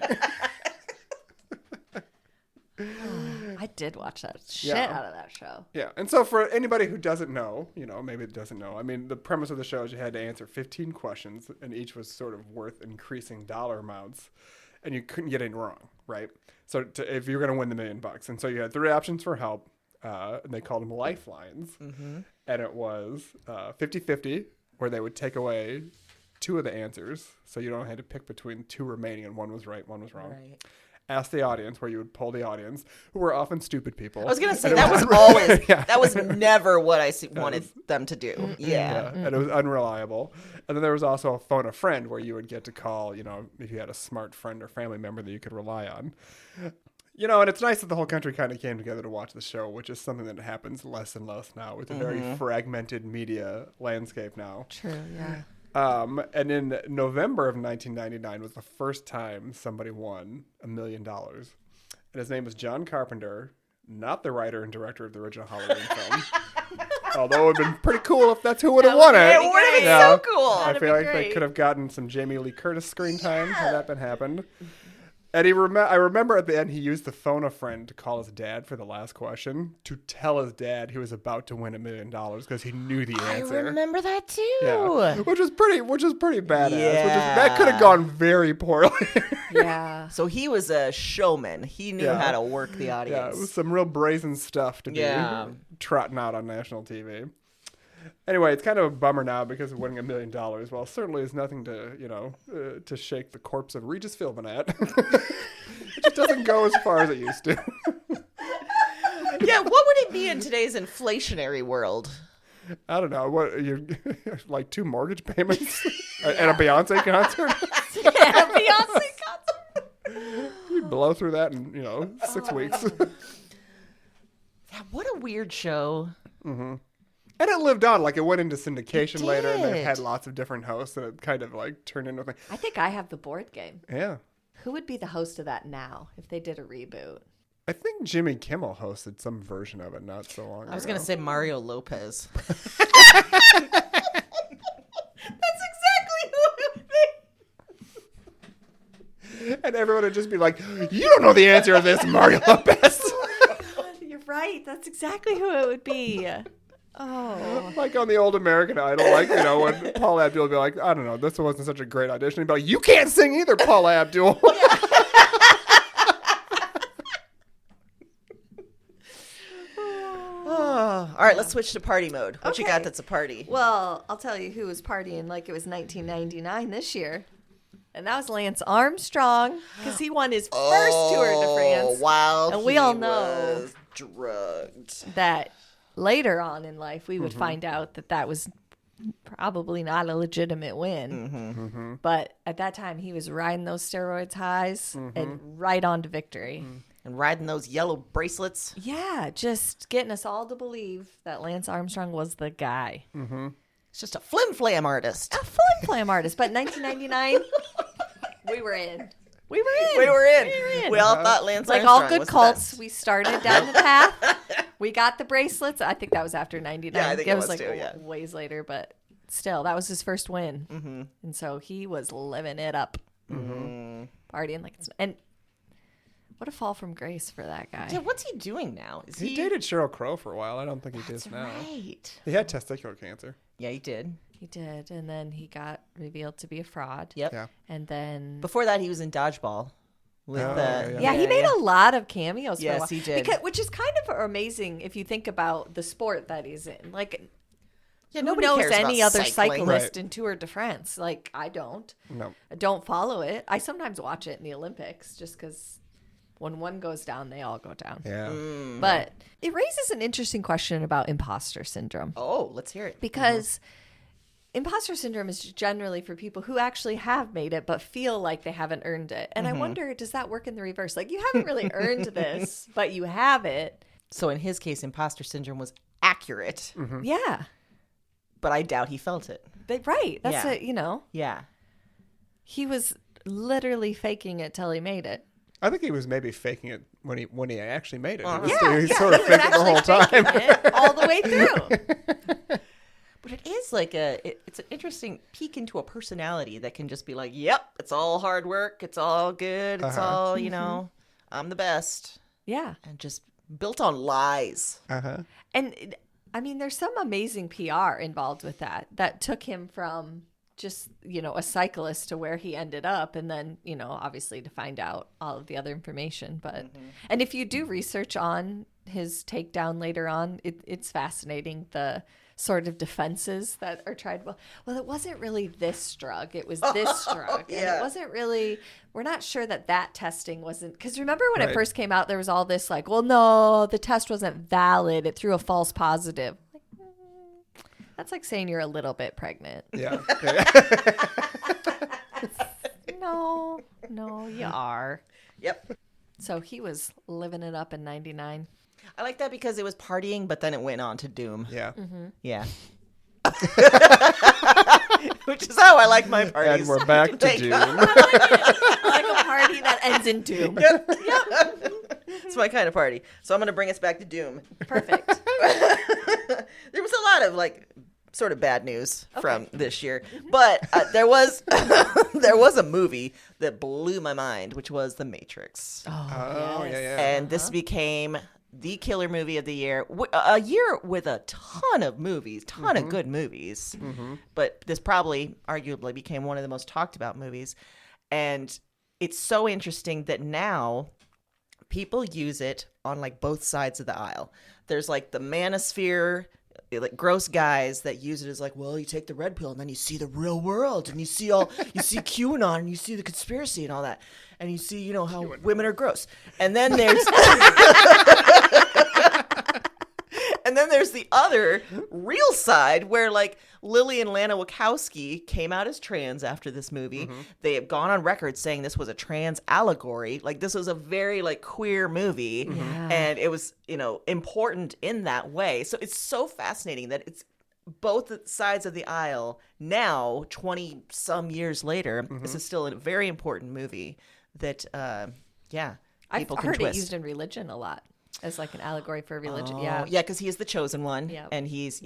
I did watch that shit out of that show. Yeah, and so for anybody who doesn't know, maybe it doesn't know, I mean, the premise of the show is you had to answer 15 questions, and each was sort of worth increasing dollar amounts, and you couldn't get any wrong, right? So if you're going to win the $1 million, and so you had 3 options for help, and they called them lifelines, and it was 50-50, where they would take away 2 of the answers, so you don't have to pick between 2 remaining, and 1 was right, 1 was wrong. Right. Ask the audience, where you would poll the audience, who were often stupid people. I was going to say, And it that was always, Yeah. that was never what I wanted them to do. Yeah. And it was unreliable. And then there was also a phone a friend, where you would get to call, if you had a smart friend or family member that you could rely on. And it's nice that the whole country kind of came together to watch the show, which is something that happens less and less now. It's a very fragmented media landscape now. True, yeah. And in November of 1999 was the first time somebody won $1 million. And his name was John Carpenter, not the writer and director of the original Halloween film. Although it would have been pretty cool if that's who would have won it. It would have been so cool. I feel like they could have gotten some Jamie Lee Curtis screen time had that been happened. And I remember at the end he used the phone a friend to call his dad for the last question to tell his dad he was about to win $1 million because he knew the answer. I remember that too. Yeah. Which is pretty badass. Yeah. That could have gone very poorly. Yeah. So he was a showman. He knew how to work the audience. Yeah, it was some real brazen stuff to be trotting out on national TV. Anyway, it's kind of a bummer now because of winning $1 million. Well, certainly is nothing to, to shake the corpse of Regis Philbin at. It just doesn't go as far as it used to. Yeah, what would it be in today's inflationary world? I don't know. What you like 2 mortgage payments and a Beyonce concert? Yeah, Beyonce concert. You'd blow through that in 6 weeks. Yeah, what a weird show. Mm-hmm. And it lived on. Like, it went into syndication It later, and they did. had lots of different hosts, and it kind of, turned into a thing. I think I have the board game. Yeah. Who would be the host of that now if they did a reboot? I think Jimmy Kimmel hosted some version of it not so long ago. I was going to say Mario Lopez. That's exactly who it would be. And everyone would just be like, you don't know the answer to this, Mario Lopez. You're right. That's exactly who it would be. Oh. Like on the old American Idol, when Paul Abdul would be like, I don't know, this wasn't such a great audition. He'd be like, you can't sing either, Paul Abdul. Oh. All right, let's switch to party mode. What you got Okay. that's a party? Well, I'll tell you who was partying like it was 1999 this year. And that was Lance Armstrong because he won his first Tour de France. Wow. And we all know was drugged. that later on in life we would find out that was probably not a legitimate win. But at that time he was riding those steroids highs and right on to victory. And riding those yellow bracelets. Yeah, just getting us all to believe that Lance Armstrong was the guy. It's just a flim-flam artist. A flim-flam artist. But 1999, we were in. We were in. We were in. We all thought Lance Like Armstrong all good was the cults, best. we started down the path. We got the bracelets. I think that was after 99. Yeah, I think it was like too, yeah. ways later, but still, that was his first win. And so he was living it up. Partying like it's... And what a fall from grace for that guy. Yeah, what's he doing now? Is He dated Sheryl Crow for a while. I don't think he does now. Right. He had testicular cancer. Yeah, he did. He did. And then he got revealed to be a fraud. Yep. Yeah. And then... Before that, he was in Dodgeball. with Yeah, he made a lot of cameos. Yes, for a while. he did. Which is kind of amazing if you think about the sport that he's in. Like, Yeah, who nobody knows cares any about other cycling. cyclist Right. in Tour de France? Like, I don't. No. I don't follow it. I sometimes watch it in the Olympics just because when one goes down, they all go down. Yeah. But it raises an interesting question about imposter syndrome. Oh, let's hear it. Because imposter syndrome is generally for people who actually have made it but feel like they haven't earned it. And I wonder, does that work in the reverse? Like, you haven't really earned this, but you have it. So in his case, imposter syndrome was accurate, Yeah. but I doubt he felt it. Right. That's Yeah. it, you know. Yeah. He was literally faking it till he made it. I think he was maybe faking it when he actually made it. Yeah, He sort of he was faked it the whole actually time. faking it all the way through. But it is like it's an interesting peek into a personality that can just be like, yep, it's all hard work. It's all good. It's all, I'm the best. Yeah. And just built on lies. And I mean, there's some amazing PR involved with that took him from just, a cyclist to where he ended up. And then, obviously to find out all of the other information. But, and if you do research on his takedown later on, it's fascinating. The sort of defenses that are tried. Well, it wasn't really this drug. It was this drug. Yeah. And it wasn't really, we're not sure that testing wasn't, because remember when Right. it first came out, there was all this like, well, no, the test wasn't valid. It threw a false positive. That's like saying you're a little bit pregnant. Yeah. No, you are. Yep. So he was living it up in 99. I like that because it was partying, but then it went on to doom. Yeah. Yeah. Which is how I like my parties. And we're back to Doom. Like a party that ends in doom. It's my kind of party. So I'm going to bring us back to doom. Perfect. There was a lot of like sort of bad news from this year, but there was a movie that blew my mind, which was The Matrix. Oh, yeah. And this became the killer movie of the year. A year with a ton of movies, ton of good movies. But this probably, arguably, became one of the most talked about movies. And it's so interesting that now people use it on like both sides of the aisle. There's like the manosphere, like gross guys that use it as like, well, you take the red pill and then you see the real world and you see QAnon and you see the conspiracy and all that. And you see, how women are gross. And then there's and then there's the other real side where like Lily and Lana Wachowski came out as trans after this movie. They have gone on record saying this was a trans allegory. Like this was a very like queer movie and it was, important in that way. So it's so fascinating that it's both sides of the aisle now, 20 some years later. This is still a very important movie that, people I've can heard twist. it used in religion a lot as like an allegory for religion. Yeah, because he is the chosen one, Yep. and he's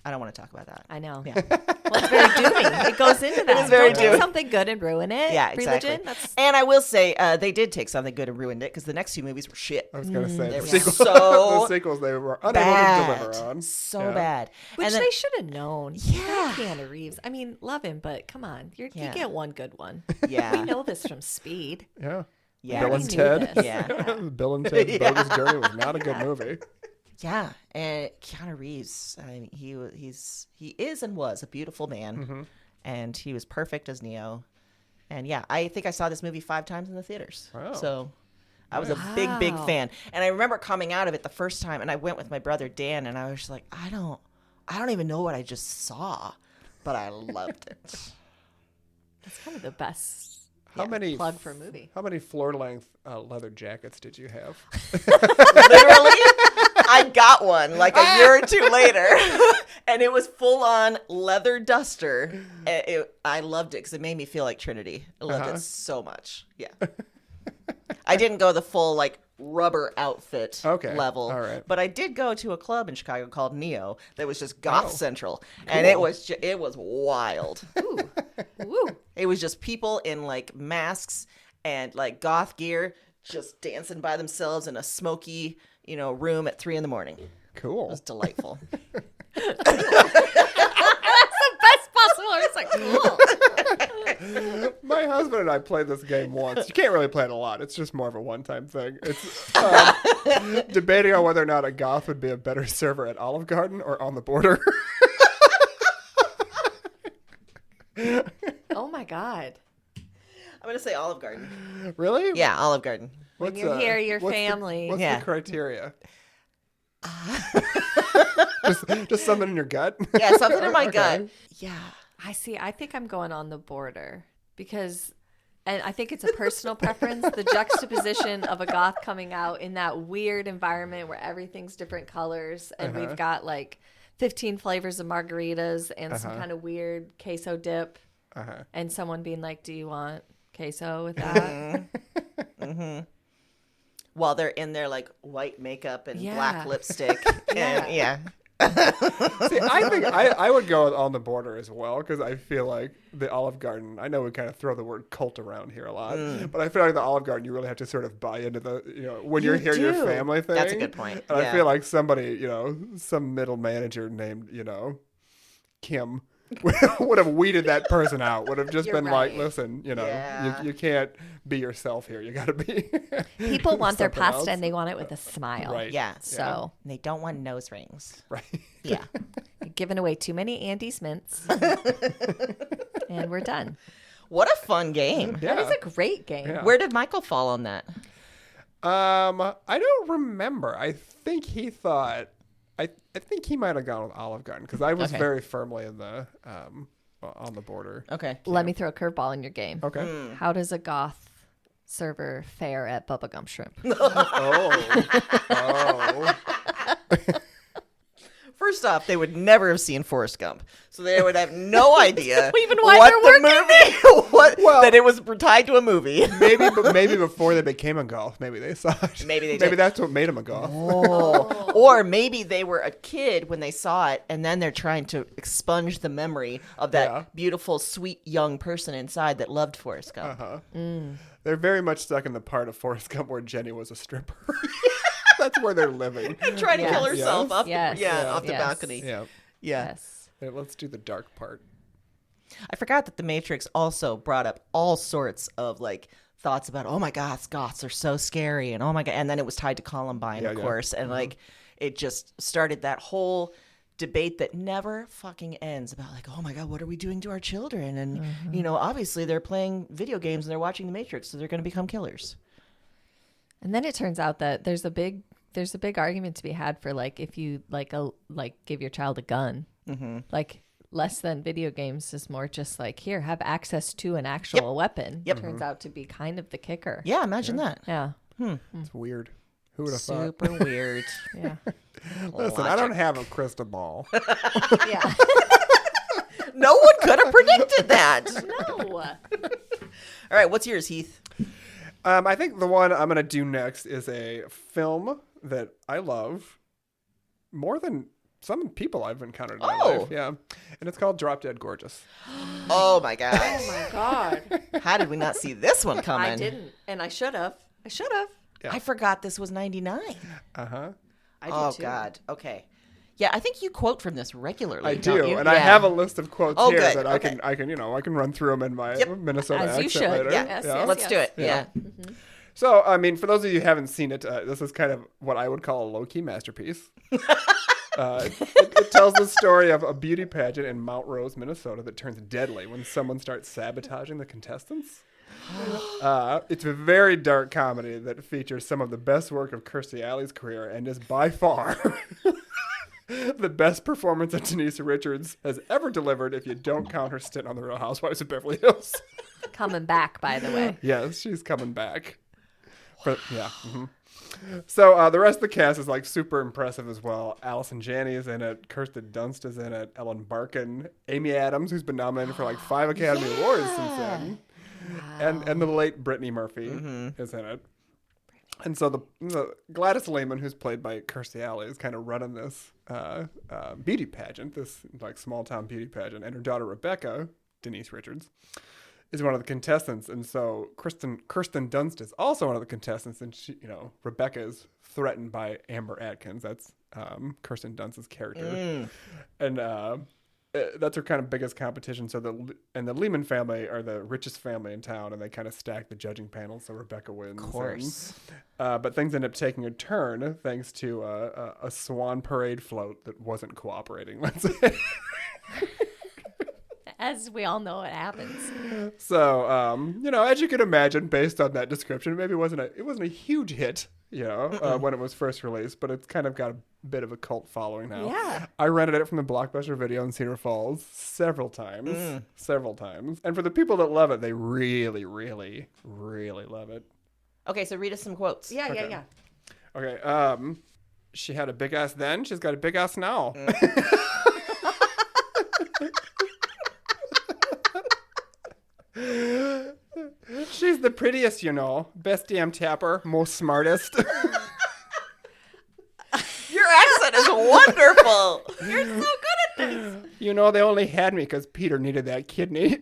I don't want to talk about that. I know. Yeah. Well, it's very doomy. It goes into that. is very Don't take doomy. something good and ruin it. Yeah, exactly. Religion. That's And I will say they did take something good and ruined it because the next two movies were shit. I was going to say, They the were sequels, so the sequels they were unable bad. to deliver on. So Yeah. bad. which And then- they should have known. Yeah. Keanu Reeves. I mean, love him, but come on, you get one good one. Yeah. We know this from Speed. Yeah. Yeah. Bill We and knew Ted. this. Yeah. Bill and Ted's Bogus Journey was not a good movie. Yeah, and Keanu Reeves, I mean, he is and was a beautiful man, and he was perfect as Neo. And yeah, I think I saw this movie 5 times in the theaters. Wow. So I was a big fan, and I remember coming out of it the first time, and I went with my brother Dan, and I was just like, I don't even know what I just saw, but I loved it. That's kind of the best. How many plug for a movie? How many floor-length leather jackets did you have? Literally, I got one like a year or two later, and it was full on leather duster. I loved it because it made me feel like Trinity. I loved it so much. Yeah, I didn't go the full like rubber outfit level, all right. but I did go to a club in Chicago called Neo that was just goth central, and it was wild. Woo. It was just people in like masks and like goth gear just dancing by themselves in a smoky, room at 3 a.m. It Cool. was delightful. That's the best possible. It's like, cool. My husband and and I played this game once. You can't really play it a lot. It's just more of a one-time thing. It's debating on whether or not a goth would be a better server at Olive Garden or on the border. Oh my God. I'm going to say Olive Garden. Really? Yeah, Olive Garden. When you're here, your family. What's Yeah. the criteria? just something in your gut? Yeah, something in my Okay. gut. Yeah. I see. I think I'm going on the border because, and I think it's a personal preference, the juxtaposition of a goth coming out in that weird environment where everything's different colors and we've got like 15 flavors of margaritas and some kind of weird queso dip and someone being like, do you want queso with that? While they're in their like white makeup and Yeah. black lipstick. Yeah. And, yeah. See, I think I would go on the border as well because I feel like the Olive Garden, I know we kind of throw the word cult around here a lot, but I feel like the Olive Garden, you really have to sort of buy into the, when you're here, your do. family thing. That's a good point. And Yeah. I feel like somebody, some middle manager named, Kim would have weeded that person out, would have just You're been like, right. listen, Yeah. you can't be yourself here. You got to be. People want their something pasta else. and they want it with a smile. Right. Yeah. So And they don't want nose rings. Right. Yeah. you're giving away too many Andes mints. And we're done. What a fun game. Yeah. That is a great game. Yeah. Where did Michael fall on that? I don't remember. I think he thought. I think he might have gone with Olive Garden because I was Okay. very firmly in the on the border. Okay. Let me throw a curveball in your game. Okay. How does a goth server fare at Bubblegum Shrimp? Oh. First off, they would never have seen Forrest Gump, so they would have no idea Even why what they're the movie, that it was tied to a movie. Maybe before they became a goth, maybe they saw it. Maybe they Maybe did. that's what made him a goth. Oh. Or maybe they were a kid when they saw it, and then they're trying to expunge the memory of that Yeah. beautiful, sweet young person inside that loved Forrest Gump. They're very much stuck in the part of Forrest Gump where Jenny was a stripper. That's where they're living. Trying to kill Yes. herself Yes. off, Yes. off the Yes. balcony. Yeah. Yeah. Yes. Hey, let's do the dark part. I forgot that The Matrix also brought up all sorts of like thoughts about, oh my God, goths are so scary, and oh my God, and then it was tied to Columbine, Yeah, of yeah. course, and like it just started that whole debate that never fucking ends about like, oh my God, what are we doing to our children? And obviously they're playing video games and they're watching The Matrix, so they're going to become killers. And then it turns out that there's a big argument to be had for like if you give your child a gun, like less than video games is more just like here have access to an actual weapon. Yep. Turns out to be kind of the kicker. Yeah, imagine that. Yeah. It's weird. Who would have thought? Super weird. Yeah. Listen, I don't have a crystal ball. Yeah. No one could have predicted that. No. All right, what's yours, Heath? I think the one I'm going to do next is a film that I love more than some people I've encountered in my life. Yeah. And it's called Drop Dead Gorgeous. Oh my God. Oh my God. How did we not see this one coming? I didn't. And I should have. Yeah. I forgot this was 99. Uh-huh. I did Oh too. God. Okay. Yeah, I think you quote from this regularly. I don't do, you? and I have a list of quotes Oh, here good. that Okay. I can run through them in my Yep. Minnesota As you accent should. later. Yeah. Yes, Yeah. yes. Let's do it. Yeah. So, I mean, for those of you who haven't seen it, this is kind of what I would call a low-key masterpiece. It tells the story of a beauty pageant in Mount Rose, Minnesota that turns deadly when someone starts sabotaging the contestants. It's a very dark comedy that features some of the best work of Kirstie Alley's career and is by far the best performance that Denise Richards has ever delivered if you don't count her stint on The Real Housewives of Beverly Hills. Coming back, by the way. Yes, she's coming back. So the rest of the cast is like super impressive as well. Allison Janney is in it. Kirsten Dunst is in it. Ellen Barkin, Amy Adams, who's been nominated for like 5 Academy Awards since then, and the late Brittany Murphy is in it. And so the Gladys Lehman, who's played by Kirstie Alley, is kind of running this beauty pageant, this like small town beauty pageant, and her daughter Rebecca, Denise Richards, is one of the contestants. And so Kirsten Dunst is also one of the contestants, and she, Rebecca is threatened by Amber Atkins. That's Kirsten Dunst's character. And that's her kind of biggest competition. So the Lehman family are the richest family in town, and they kind of stack the judging panel. So Rebecca wins. Of course. But things end up taking a turn thanks to a swan parade float that wasn't cooperating. Let's say. As we all know, what happens. So, as you can imagine, based on that description, maybe it wasn't a huge hit, when it was first released, but it's kind of got a bit of a cult following now. Yeah. I rented it from the Blockbuster Video in Cedar Falls several times. And for the people that love it, they really, really, really love it. Okay, so read us some quotes. Yeah. Okay. She had a big ass then. She's got a big ass now. She's the prettiest, best damn tapper, most smartest. Your accent is wonderful. You're so good at this. They only had me because Peter needed that kidney.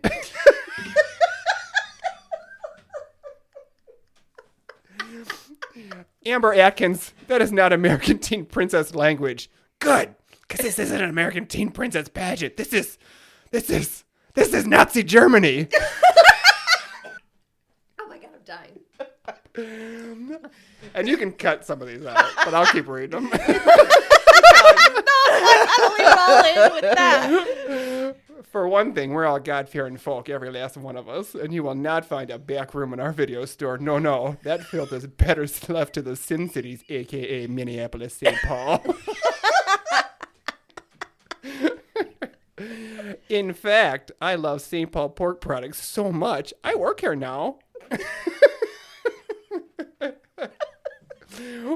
Amber Atkins, that is not American teen princess language. Good, because this isn't an American teen princess pageant. This is Nazi Germany. Oh my God, I'm dying. And you can cut some of these out, but I'll keep reading them. I'll leave it all in with that. For one thing, we're all God-fearing folk, every last one of us, and you will not find a back room in our video store. No, that field is better left to the Sin Cities, a.k.a. Minneapolis, St. Paul. In fact, I love St. Paul pork products so much, I work here now.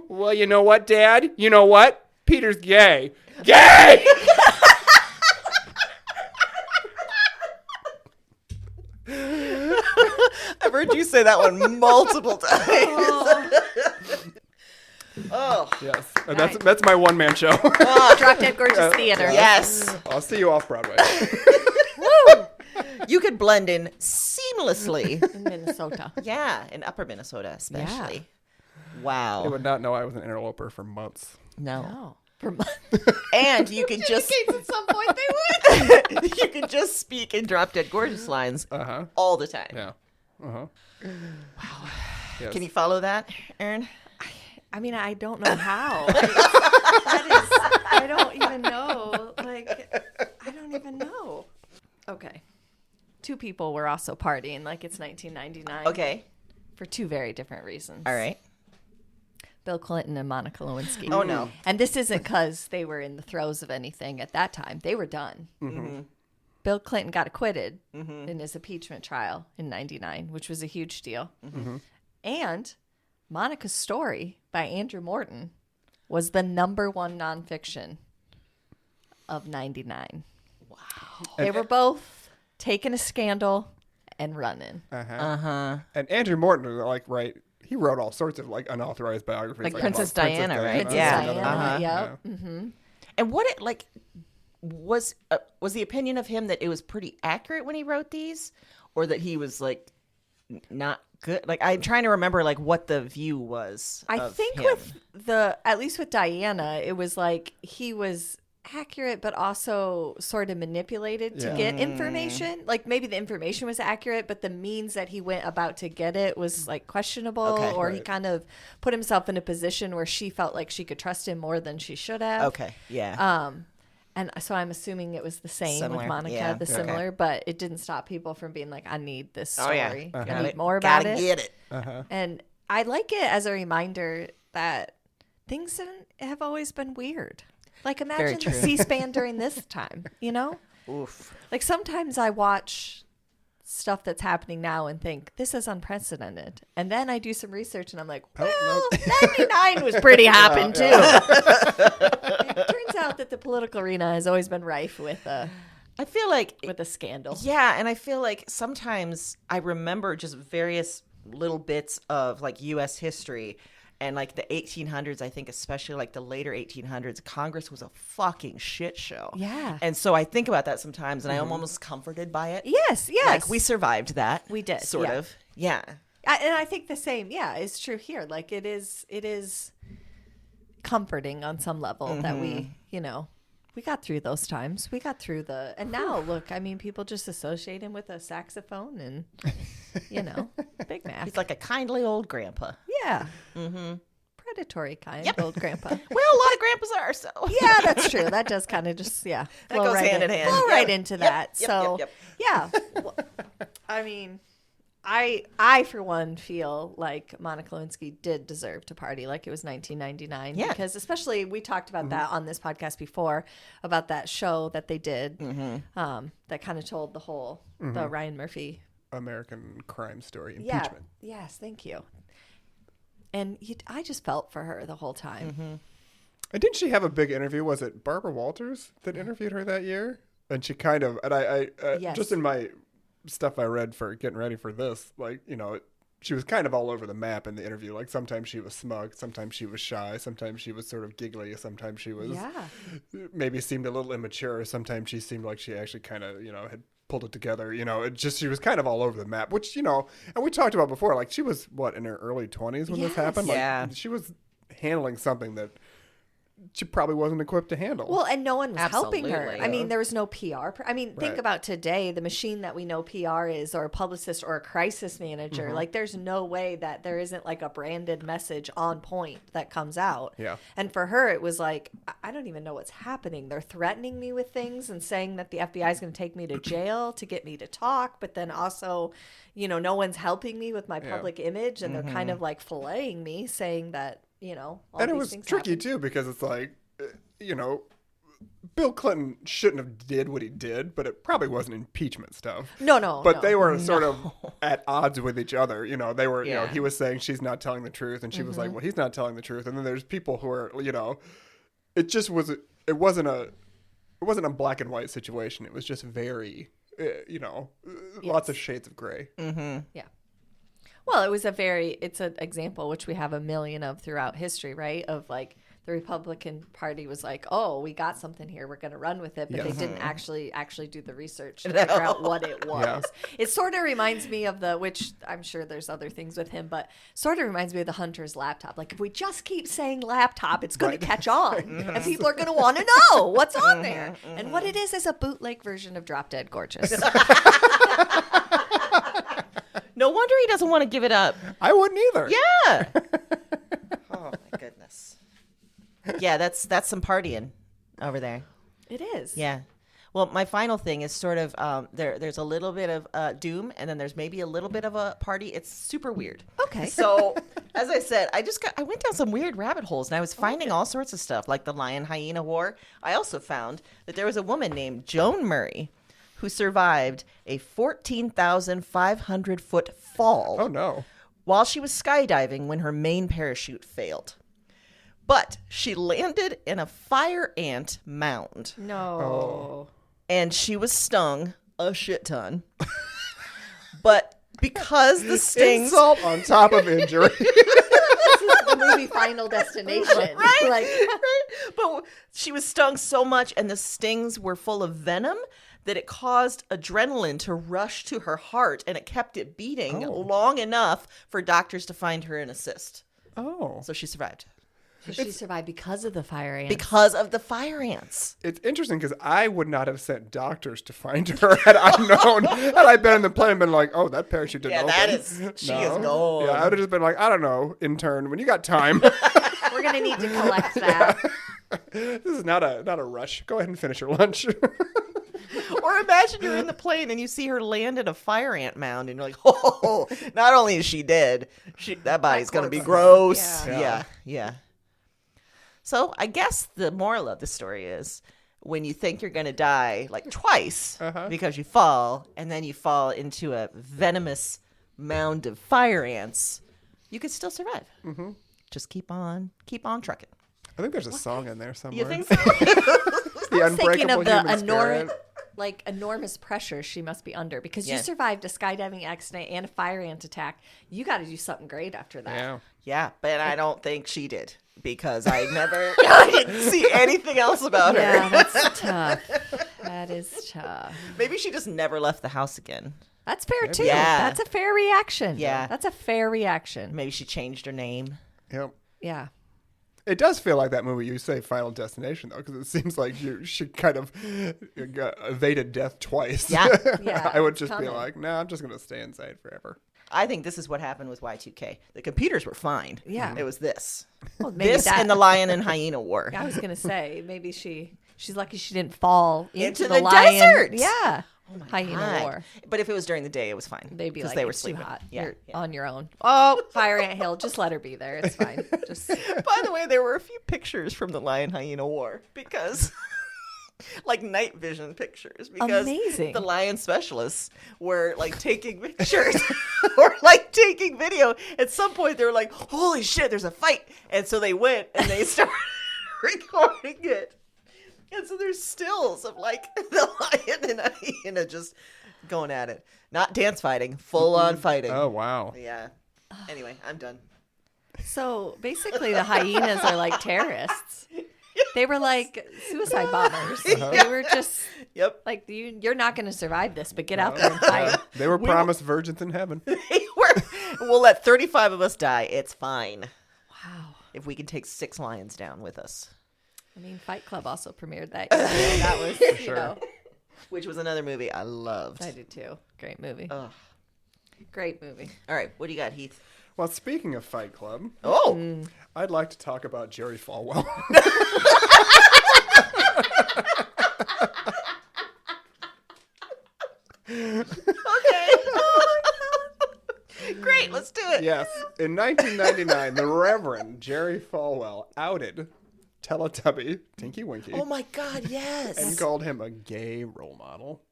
Well, you know what, Dad? You know what? Peter's gay. Gay! I've heard you say that one multiple times. Oh. Yes, and that's my one-man show. Drop Dead Gorgeous Theater. Yes. I'll see you off Broadway. Woo! You could blend in seamlessly. In Minnesota. Yeah, in upper Minnesota especially. Wow. They would not know I was an interloper for months. No. For months. And you could just In case at some point they would. you could just speak in Drop Dead Gorgeous lines all the time. Yeah. Wow. Yes. Can you follow that, Erin? I mean, I don't know how. I don't even know. I don't even know. Okay. Two people were also partying like it's 1999. Okay. For two very different reasons. All right. Bill Clinton and Monica Lewinsky. Oh, no. And this isn't because they were in the throes of anything at that time. They were done. Mm-hmm. Bill Clinton got acquitted in his impeachment trial in 99, which was a huge deal. Mm-hmm. And Monica's Story by Andrew Morton was the #1 nonfiction of 99. Wow. They were both taking a scandal and running. And Andrew Morton, he wrote all sorts of unauthorized biographies, like Princess Diana, right? Princess Yeah. Diana, Yeah. Mm-hmm. And what it was the opinion of him that it was pretty accurate when he wrote these, or that he was not good? I'm trying to remember what the view was. I of think him. with at least with Diana, it was he was accurate, but also sort of manipulated to get information. Maybe the information was accurate, but the means that he went about to get it was questionable, or he kind of put himself in a position where she felt like she could trust him more than she should have. Okay. Yeah. And so I'm assuming it was the same Similar, with Monica, yeah. similar, but it didn't stop people from being I need this story. Oh, yeah. I need more about Gotta it. get it. And I like it as a reminder that things have always been weird. Imagine the C-SPAN during this time, Oof. Sometimes I watch stuff that's happening now and think, this is unprecedented. And then I do some research and I'm like, well, 99 was pretty hopping too. It turns out that the political arena has always been rife with a scandal. Yeah, and I feel sometimes I remember just various little bits of U.S. history. And the 1800s, I think, especially the later 1800s, Congress was a fucking shit show. Yeah. And so I think about that sometimes, and I'm almost comforted by it. Yes. We survived that. We did. Sort of. Yeah. And I think the same, is true here. It is comforting on some level that we, We got through those times. We got through and now look, I mean, people just associate him with a saxophone and, Big Mac. He's like a kindly old grandpa. Yeah. Mm-hmm. Predatory kind old grandpa. Well, a lot of grandpas are, so. Yeah, that's true. That does kind of just, that goes hand in hand. Flow right into that. Yep, so, yep. yeah. Well, I mean, I for one feel like Monica Lewinsky did deserve to party like it was 1999. Yeah. Because especially we talked about that on this podcast before about that show that they did that kind of told the whole the Ryan Murphy American crime story impeachment. Yeah. Yes, thank you. And I just felt for her the whole time. Mm-hmm. And didn't she have a big interview? Was it Barbara Walters that interviewed her that year? And she kind of, and I Yes. just in my stuff I read for getting ready for this, like, she was kind of all over the map in the interview. Like sometimes she was smug, sometimes she was shy, sometimes she was sort of giggly, sometimes she was maybe seemed a little immature, sometimes she seemed like she actually kind of, had pulled it together. She was kind of all over the map, which, and we talked about before, like she was in her early 20s when this happened. Yeah. Like she was handling something that she probably wasn't equipped to handle. Well, and no one was helping her. Absolutely. I mean, there was no PR. Think Right. about today, the machine that we know PR is, or a publicist or a crisis manager. Like, there's no way that there isn't like a branded message on point that comes out. Yeah. And for her, it was like, I don't even know what's happening. They're threatening me with things and saying that the FBI is going to take me to jail to get me to talk. But then also, no one's helping me with my public image. And they're kind of like filleting me, saying that, all and it these was things tricky happen. too, because it's like, Bill Clinton shouldn't have did what he did, but it probably wasn't impeachment stuff. No. But they were sort of at odds with each other. They were, Yeah. he was saying she's not telling the truth, and she was like, well, he's not telling the truth. And then there's people who are, it just was, it wasn't a black and white situation. It was just very, lots of shades of gray. Yeah. Well, it's an example, which we have a million of throughout history, right? Of like the Republican Party was like, oh, we got something here. We're going to run with it. But they didn't actually do the research to figure out what it was. Yeah. It sort of reminds me of which I'm sure there's other things with him, but sort of reminds me of the Hunter's laptop. Like if we just keep saying laptop, it's going to catch on. And people are going to want to know what's on there. And what it is a bootleg version of Drop Dead Gorgeous. No wonder he doesn't want to give it up. I wouldn't either. Yeah. Oh, my goodness. Yeah, that's some partying over there. It is. Yeah. Well, my final thing is sort of there's a little bit of doom, and then there's maybe a little bit of a party. It's super weird. Okay. So, as I said, I went down some weird rabbit holes, and I was finding all sorts of stuff, like the lion-hyena war. I also found that there was a woman named Joan Murray who survived a 14,500-foot fall. Oh, no. While she was skydiving when her main parachute failed. But she landed in a fire ant mound. No. Oh. And she was stung a shit ton. But because the stings... Insult on top of injury. The movie Final Destination. Right? Like, Right? But she was stung so much, and the stings were full of venom, that it caused adrenaline to rush to her heart, and it kept it beating long enough for doctors to find her and assist. Oh. So she survived. so she survived because of the fire ants. Because of the fire ants. It's interesting because I would not have sent doctors to find her had I known. Had I been in the plane and been like, oh, that parachute didn't open. She is gold. Yeah, I would have just been like, I don't know, intern, when you got time. We're going to need to collect that. This is not a rush. Go ahead and finish your lunch. Or imagine you're in the plane and you see her land in a fire ant mound, and you're like, oh, not only is she dead, that body's going to be gross. Yeah. So I guess the moral of the story is when you think you're going to die like twice because you fall, and then you fall into a venomous mound of fire ants, you could still survive. Mm-hmm. Just keep on trucking. I think there's a song in there somewhere. You think so? The I'm thinking of unbreakable the human spirit. enormous pressure she must be under because Yeah. you survived a skydiving accident and a fire ant attack. You got to do something great after that. Yeah. Yeah, but I don't think she did because I didn't see anything else about her. Yeah, that's tough. That is tough. Maybe she just never left the house again. That's fair too. Yeah. That's a fair reaction. Yeah. That's a fair reaction. Maybe she changed her name. Yep. Yeah. It does feel like that movie you say Final Destination, though, because it seems like she kind of evaded death twice. Yeah. Yeah, I would it's just be coming. like, no, I'm just going to stay inside forever. I think this is what happened with Y2K. The computers were fine. Yeah. It was this. Well, maybe This and the Lion and Hyena War. I was gonna say maybe she's lucky she didn't fall into the lion. desert. Yeah. Oh my Hyena God. war. But if it was during the day, it was fine. They'd be because like, they were it's sleeping. too hot. Yeah, You're yeah. on your own. Oh, fire ant hill. Just let her be there. It's fine. Just By the way, there were a few pictures from the Lion Hyena War because, like night vision pictures, because Amazing. the lion specialists were like taking pictures or like taking video. At some point, they were like, "Holy shit, there's a fight!" And so they went and they started recording it. And so there's stills of like the lion and hyena just going at it, not dance fighting, full on fighting. Oh, wow. Yeah. Anyway, I'm done. so basically the hyenas are like terrorists. They were like suicide bombers. They were just Yep. like you're not going to survive this, but get out there and fight. They were promised virgins in heaven. We'll let 35 of us die. It's fine. Wow. If we can take 6 lions down with us. I mean, Fight Club also premiered that year. That was, you know, Which was another movie I loved. I did too. Great movie. Ugh. Great movie. All right, what do you got, Heath? Well, speaking of Fight Club, Oh! I'd like to talk about Jerry Falwell. Great, let's do it. Yes. In 1999, the Reverend Jerry Falwell outed Teletubby Tinky Winky Oh my God, yes. and called him a gay role model.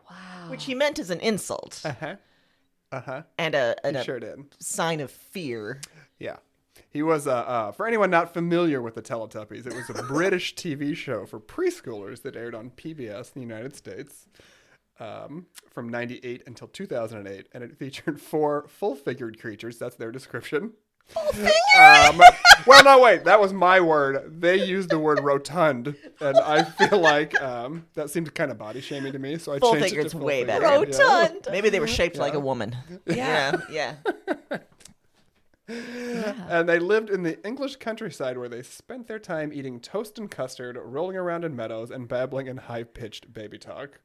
Wow. Which he meant as an insult Uh-huh. Uh-huh. and He a sure did. sign of fear. Yeah. He was, for anyone not familiar with the Teletubbies, it was a British TV show for preschoolers that aired on PBS in the United States from 98 until 2008. And it featured 4 full-figured creatures. That's their description. Full-figured? Well, no, wait. That was my word. They used the word rotund. And I feel like that seemed kind of body-shaming to me. So I changed it Full-figured's to way full-figured. better. Rotund. Maybe they were shaped like a woman. Yeah. Yeah. And they lived in the English countryside where they spent their time eating toast and custard, rolling around in meadows, and babbling in high-pitched baby talk.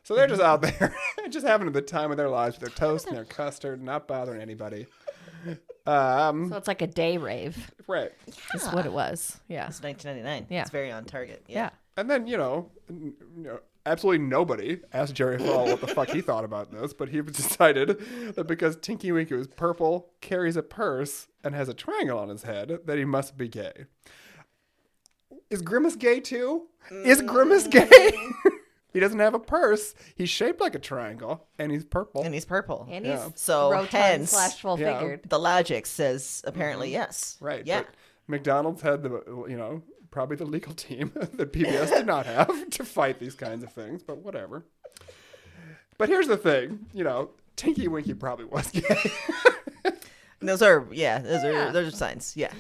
So they're just out there, just having the time of their lives with their toast and their custard, not bothering anybody. So it's like a day rave. Right. Is what it was. Yeah. It's 1999. Yeah. It's very on target. Yeah. And then, absolutely nobody asked Jerry Falwell what the fuck he thought about this, but he decided that because Tinky Winky was purple, carries a purse, and has a triangle on his head, that he must be gay. Is Grimace gay too? Is Grimace gay? He doesn't have a purse. He's shaped like a triangle, and he's purple. And he's purple. And he's Yeah. So rotund hence, / full Yeah. figured. the logic says apparently yes. Right. Yeah. But McDonald's had the, probably the legal team that PBS did not have to fight these kinds of things, but whatever. But here's the thing, Tinky Winky probably was gay. Those are those are signs. Yeah.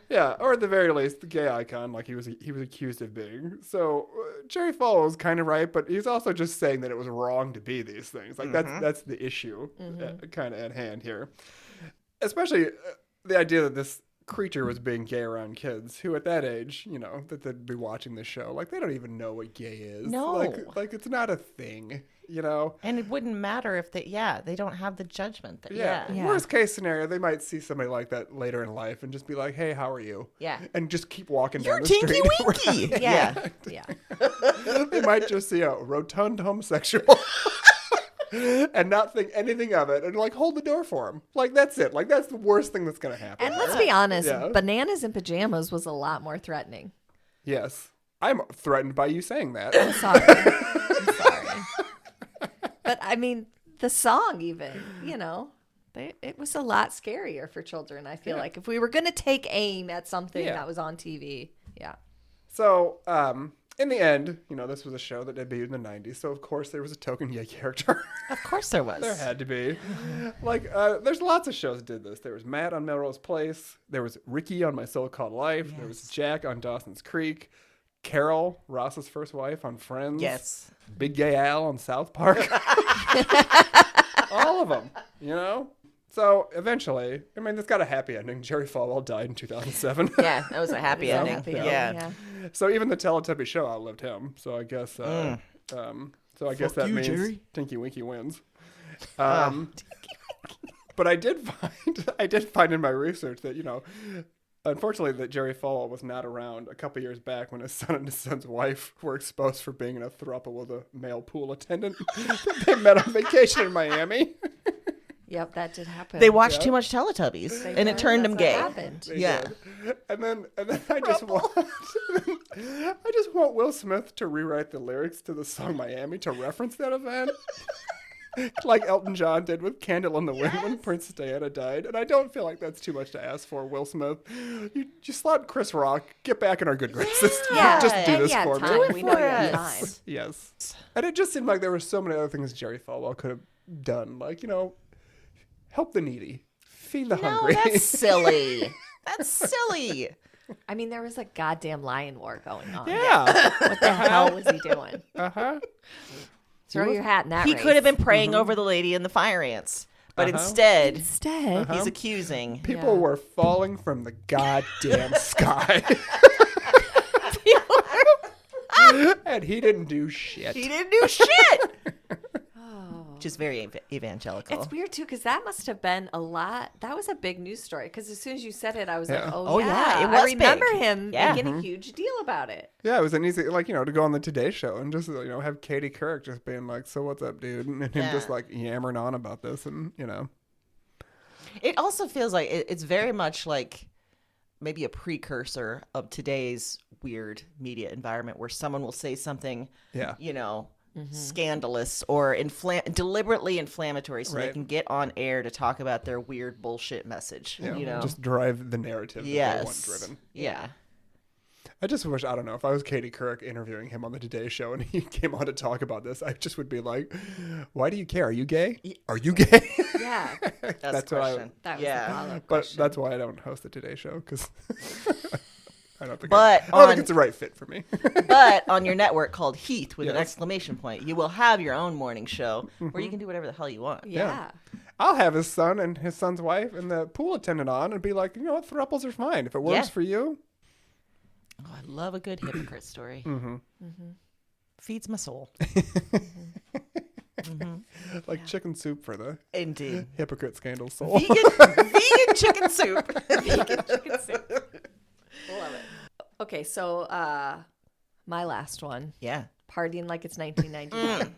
Yeah, or at the very least, the gay icon, like he was accused of being. So Jerry Falwell was kind of right, but he's also just saying that it was wrong to be these things. Like that's the issue, kind of at hand here. Especially the idea that this creature was being gay around kids who at that age, that they'd be watching this show. Like they don't even know what gay is. No. Like it's not a thing. And it wouldn't matter if they don't have the judgment. Yeah. Yeah. Worst case scenario, they might see somebody like that later in life and just be like, "Hey, how are you?" Yeah. And just keep walking You're down the Tinky street. Winky. Yeah. Yeah. They might just see a rotund homosexual and not think anything of it and hold the door for him. Like that's it. Like that's the worst thing that's going to happen. And let's be honest, Yeah. bananas in pajamas was a lot more threatening. Yes. I'm threatened by you saying that. I'm sorry. I'm sorry. But I mean, the song even, it was a lot scarier for children, I feel like. If we were going to take aim at something that was on TV. Yeah. So, in the end, this was a show that debuted in the 90s. So, of course, there was a token gay character. Of course there was. There had to be. There's lots of shows that did this. There was Matt on Melrose Place. There was Ricky on My So-Called Life. Yes. There was Jack on Dawson's Creek. Carol, Ross's first wife, on Friends. Yes. Big Gay Al on South Park. All of them, So eventually, I mean, it's got a happy ending. Jerry Falwell died in 2007. Yeah, that was a happy It's a ending. happy Yeah. ending, So even the Teletubby show outlived him. So I guess, guess that you, means Jerry. Tinky Winky wins. But I did find in my research that, unfortunately, that Jerry Falwell was not around a couple years back when his son and his son's wife were exposed for being in a throuple with a male pool attendant. They met on vacation in Miami. Yep, that did happen. They watched too much Teletubbies, and it turned them gay. Happened. They Yeah. did. And then I just want Will Smith to rewrite the lyrics to the song Miami to reference that event. Like Elton John did with Candle in the Wind when Princess Diana died. And I don't feel like that's too much to ask for, Will Smith. You slapped Chris Rock. Get back in our good graces. Yeah, Just do and this yeah, for time. me. We know you have time. us. Yes. And it just seemed like there were so many other things Jerry Falwell could have done. Like, help the needy. Feed the No, hungry. that's silly. That's silly. I mean, there was a goddamn lion war going on. Yeah. What the hell was he doing? Uh-huh. Throw your hat in that He race. could have been praying over the lady in the fire ants, but instead Instead, he's accusing. People were falling from the goddamn sky. And he didn't do shit. He didn't do shit. Which is very evangelical. it's weird too, because that must have been a lot. That was a big news story. Because as soon as you said it, I was Yeah. like, Oh, yeah, it I was remember big. him Yeah. making a huge deal about it. Yeah, it was an easy, to go on the Today Show and just, have Katie Couric just being like, so what's up, dude? And him just, yammering on about this and, It also feels like it's very much like maybe a precursor of today's weird media environment where someone will say something, Yeah. scandalous or deliberately inflammatory so they Right. can get on air to talk about their weird bullshit message. Just drive the narrative that they want driven. Yeah. I just wish, I don't know, if I was Katie Couric interviewing him on the Today Show and he came on to talk about this, I just would be like, why do you care? Are you gay? Are you gay? Yeah, That's the what I- question. that was Yeah. the follow-up But question. that's why I don't host the Today Show, because I don't think But I don't think on- it's the right fit for me. But on your network called Heath with an Yes. exclamation point, you will have your own morning show where you can do whatever the hell you want. yeah. I'll have his son and his son's wife and the pool attendant on and be like, what, throuples are fine. If it works Yeah. for you. Oh, I love a good hypocrite story. Feeds my soul. Like chicken soup for the Indeed. hypocrite scandal soul. Vegan chicken soup. Love it. Okay, so my last one, Yeah. partying like it's 1999.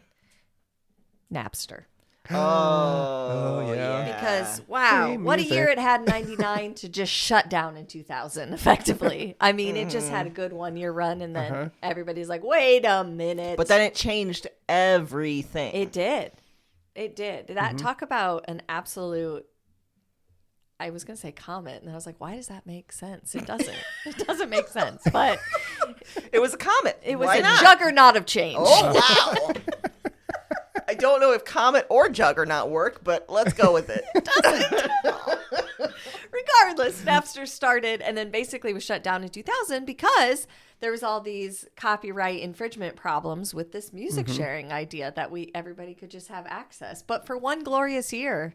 Napster. Oh, yeah. Because wow, Free what a music. year it had in 99 to just shut down in 2000 effectively. I mean, it just had a good 1 year run and then everybody's like, "Wait a minute." But then it changed everything. it did. It did. That talk about an absolute I was going to say comment and I was like, "Why does that make sense?" It doesn't. It doesn't make sense. But It was a comet. it was Why a not? juggernaut of change. Oh, wow. I don't know if comet or juggernaut work, but let's go with it. Regardless, Napster started and then basically was shut down in 2000 because there was all these copyright infringement problems with this music sharing idea that everybody could just have access. But for one glorious year.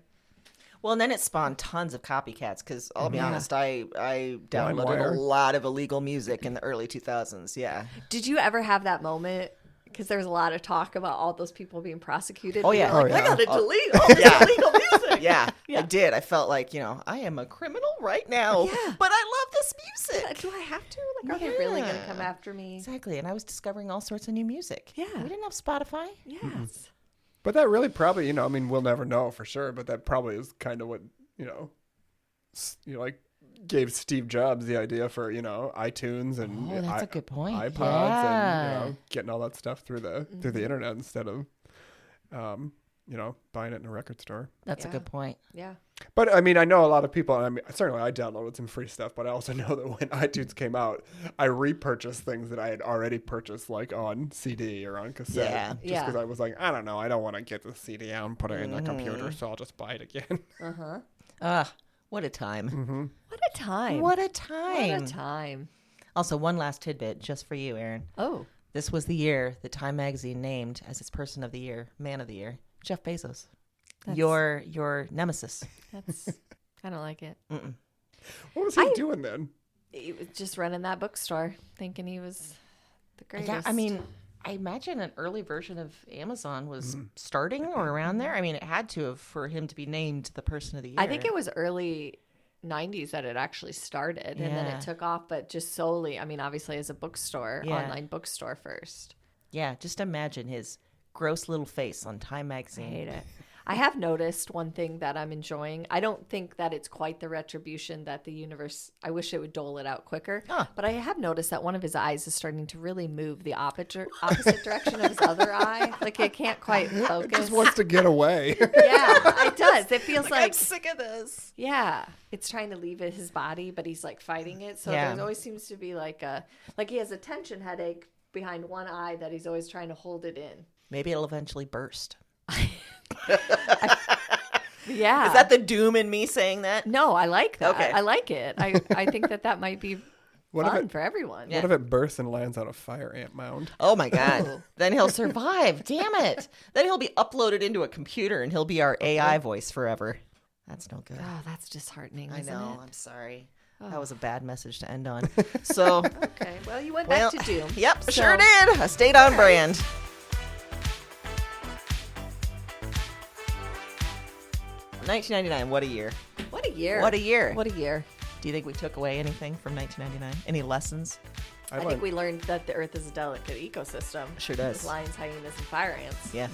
Well, and then it spawned tons of copycats because I'll be honest, I downloaded LimeWire. a lot of illegal music in the early 2000s. Yeah. Did you ever have that moment? Because there was a lot of talk about all those people being prosecuted. Oh, and yeah. you're like, Oh, I yeah. gotta delete all this Yeah. illegal music. Yeah, Yeah. I did. I felt like, I am a criminal right now, Yeah. but I love this music. Do I have to? Like, are they really gonna come after me? Exactly. And I was discovering all sorts of new music. Yeah. We didn't have Spotify. Yes. But that really probably, we'll never know for sure, but that probably is kind of what, gave Steve Jobs the idea for, iTunes and Oh, that's a good point. iPods Yeah. and, getting all that stuff through the internet instead of, buying it in a record store. That's a Yeah. good point. Yeah. But I mean, I know a lot of people. I mean, certainly I downloaded some free stuff, but I also know that when iTunes came out, I repurchased things that I had already purchased, like on CD or on cassette. Yeah. Just Yeah. because I was like, I don't know, I don't want to get the CD out and put it in the computer, so I'll just buy it again. What a time. What a time. What a What time. a time. Also, one last tidbit just for you, Aaron. Oh. This was the year that Time Magazine named as its Person of the Year, Man of the Year, Jeff Bezos. your nemesis. That's I don't like it. Mm-mm. What was he doing then? He was just running that bookstore, thinking he was the greatest. Yeah, I mean, I imagine an early version of Amazon was starting or around there. I mean, it had to have for him to be named the person of the year. I think it was early 90s that it actually started, and then Yeah. it took off, but just solely, I mean, obviously as a bookstore, online bookstore first. Yeah, just imagine his gross little face on Time I magazine. hate it. I have noticed one thing that I'm enjoying. I don't think that it's quite the retribution that the universe, I wish it would dole it out quicker. Huh. But I have noticed that one of his eyes is starting to really move the opposite direction of his other eye. Like it can't quite It focus. just wants to get away. Yeah, it does. It feels I'm like, sick of this. yeah, it's trying to leave his body, but he's like fighting it. So Yeah. there always seems to be like he has a tension headache behind one eye that he's always trying to hold it in. Maybe it'll eventually burst. Yeah. Is that the doom in me saying that? No, I like that. Okay. I like it. I think that might be What if fun it- for everyone. What if it bursts and lands on a fire ant mound? Oh my God. Then he'll survive. Damn it. Then he'll be uploaded into a computer and he'll be our AI voice forever. That's no good. Oh, that's disheartening. I isn't know. it? I'm sorry. That was a bad message to end on. So, Okay. Well, you went back to Doom. Yep, So- sure did. I stayed on brand. 1999. What a year. What a year. What a year. What a year. Do you think we took away anything from 1999? Any lessons? I think we learned that the Earth is a delicate ecosystem. Sure does. With lions, hyenas, and fire ants. Yeah.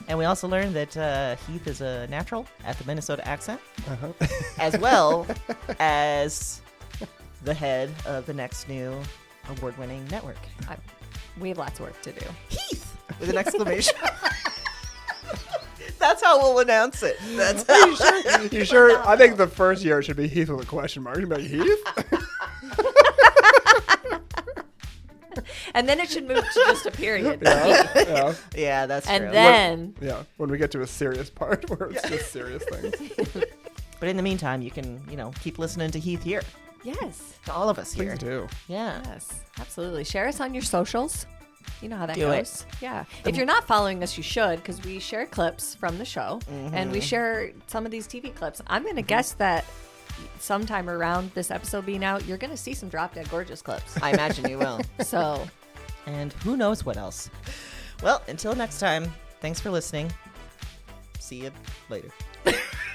And we also learned that Heath is a natural at the Minnesota accent, as well as the head of the next new award-winning network. We have lots of work to do. Heath! With an exclamation. That's how we'll announce it. That's You sure? I think the first year it should be Heath with a question mark. You'd be like, Heath? And then it should move to just a period. Yeah. Yeah, that's And true. then Yeah. When we get to a serious part where it's just serious things. But in the meantime, you can, keep listening to Heath here. yes. To all of us here. Please do. Yeah. Yes, absolutely. Share us on your socials. You know how that Do it. goes. Yeah. If you're not following us, you should, because we share clips from the show and we share some of these TV clips. I'm going to guess that sometime around this episode being out, you're going to see some Drop Dead Gorgeous clips. I imagine you will. So, And who knows what else. Well, until next time, thanks for listening. See you later.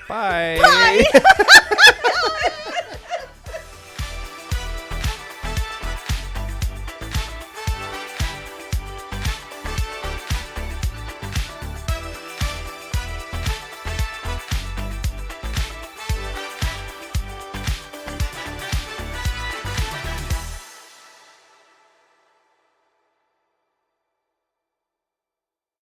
Bye. Bye.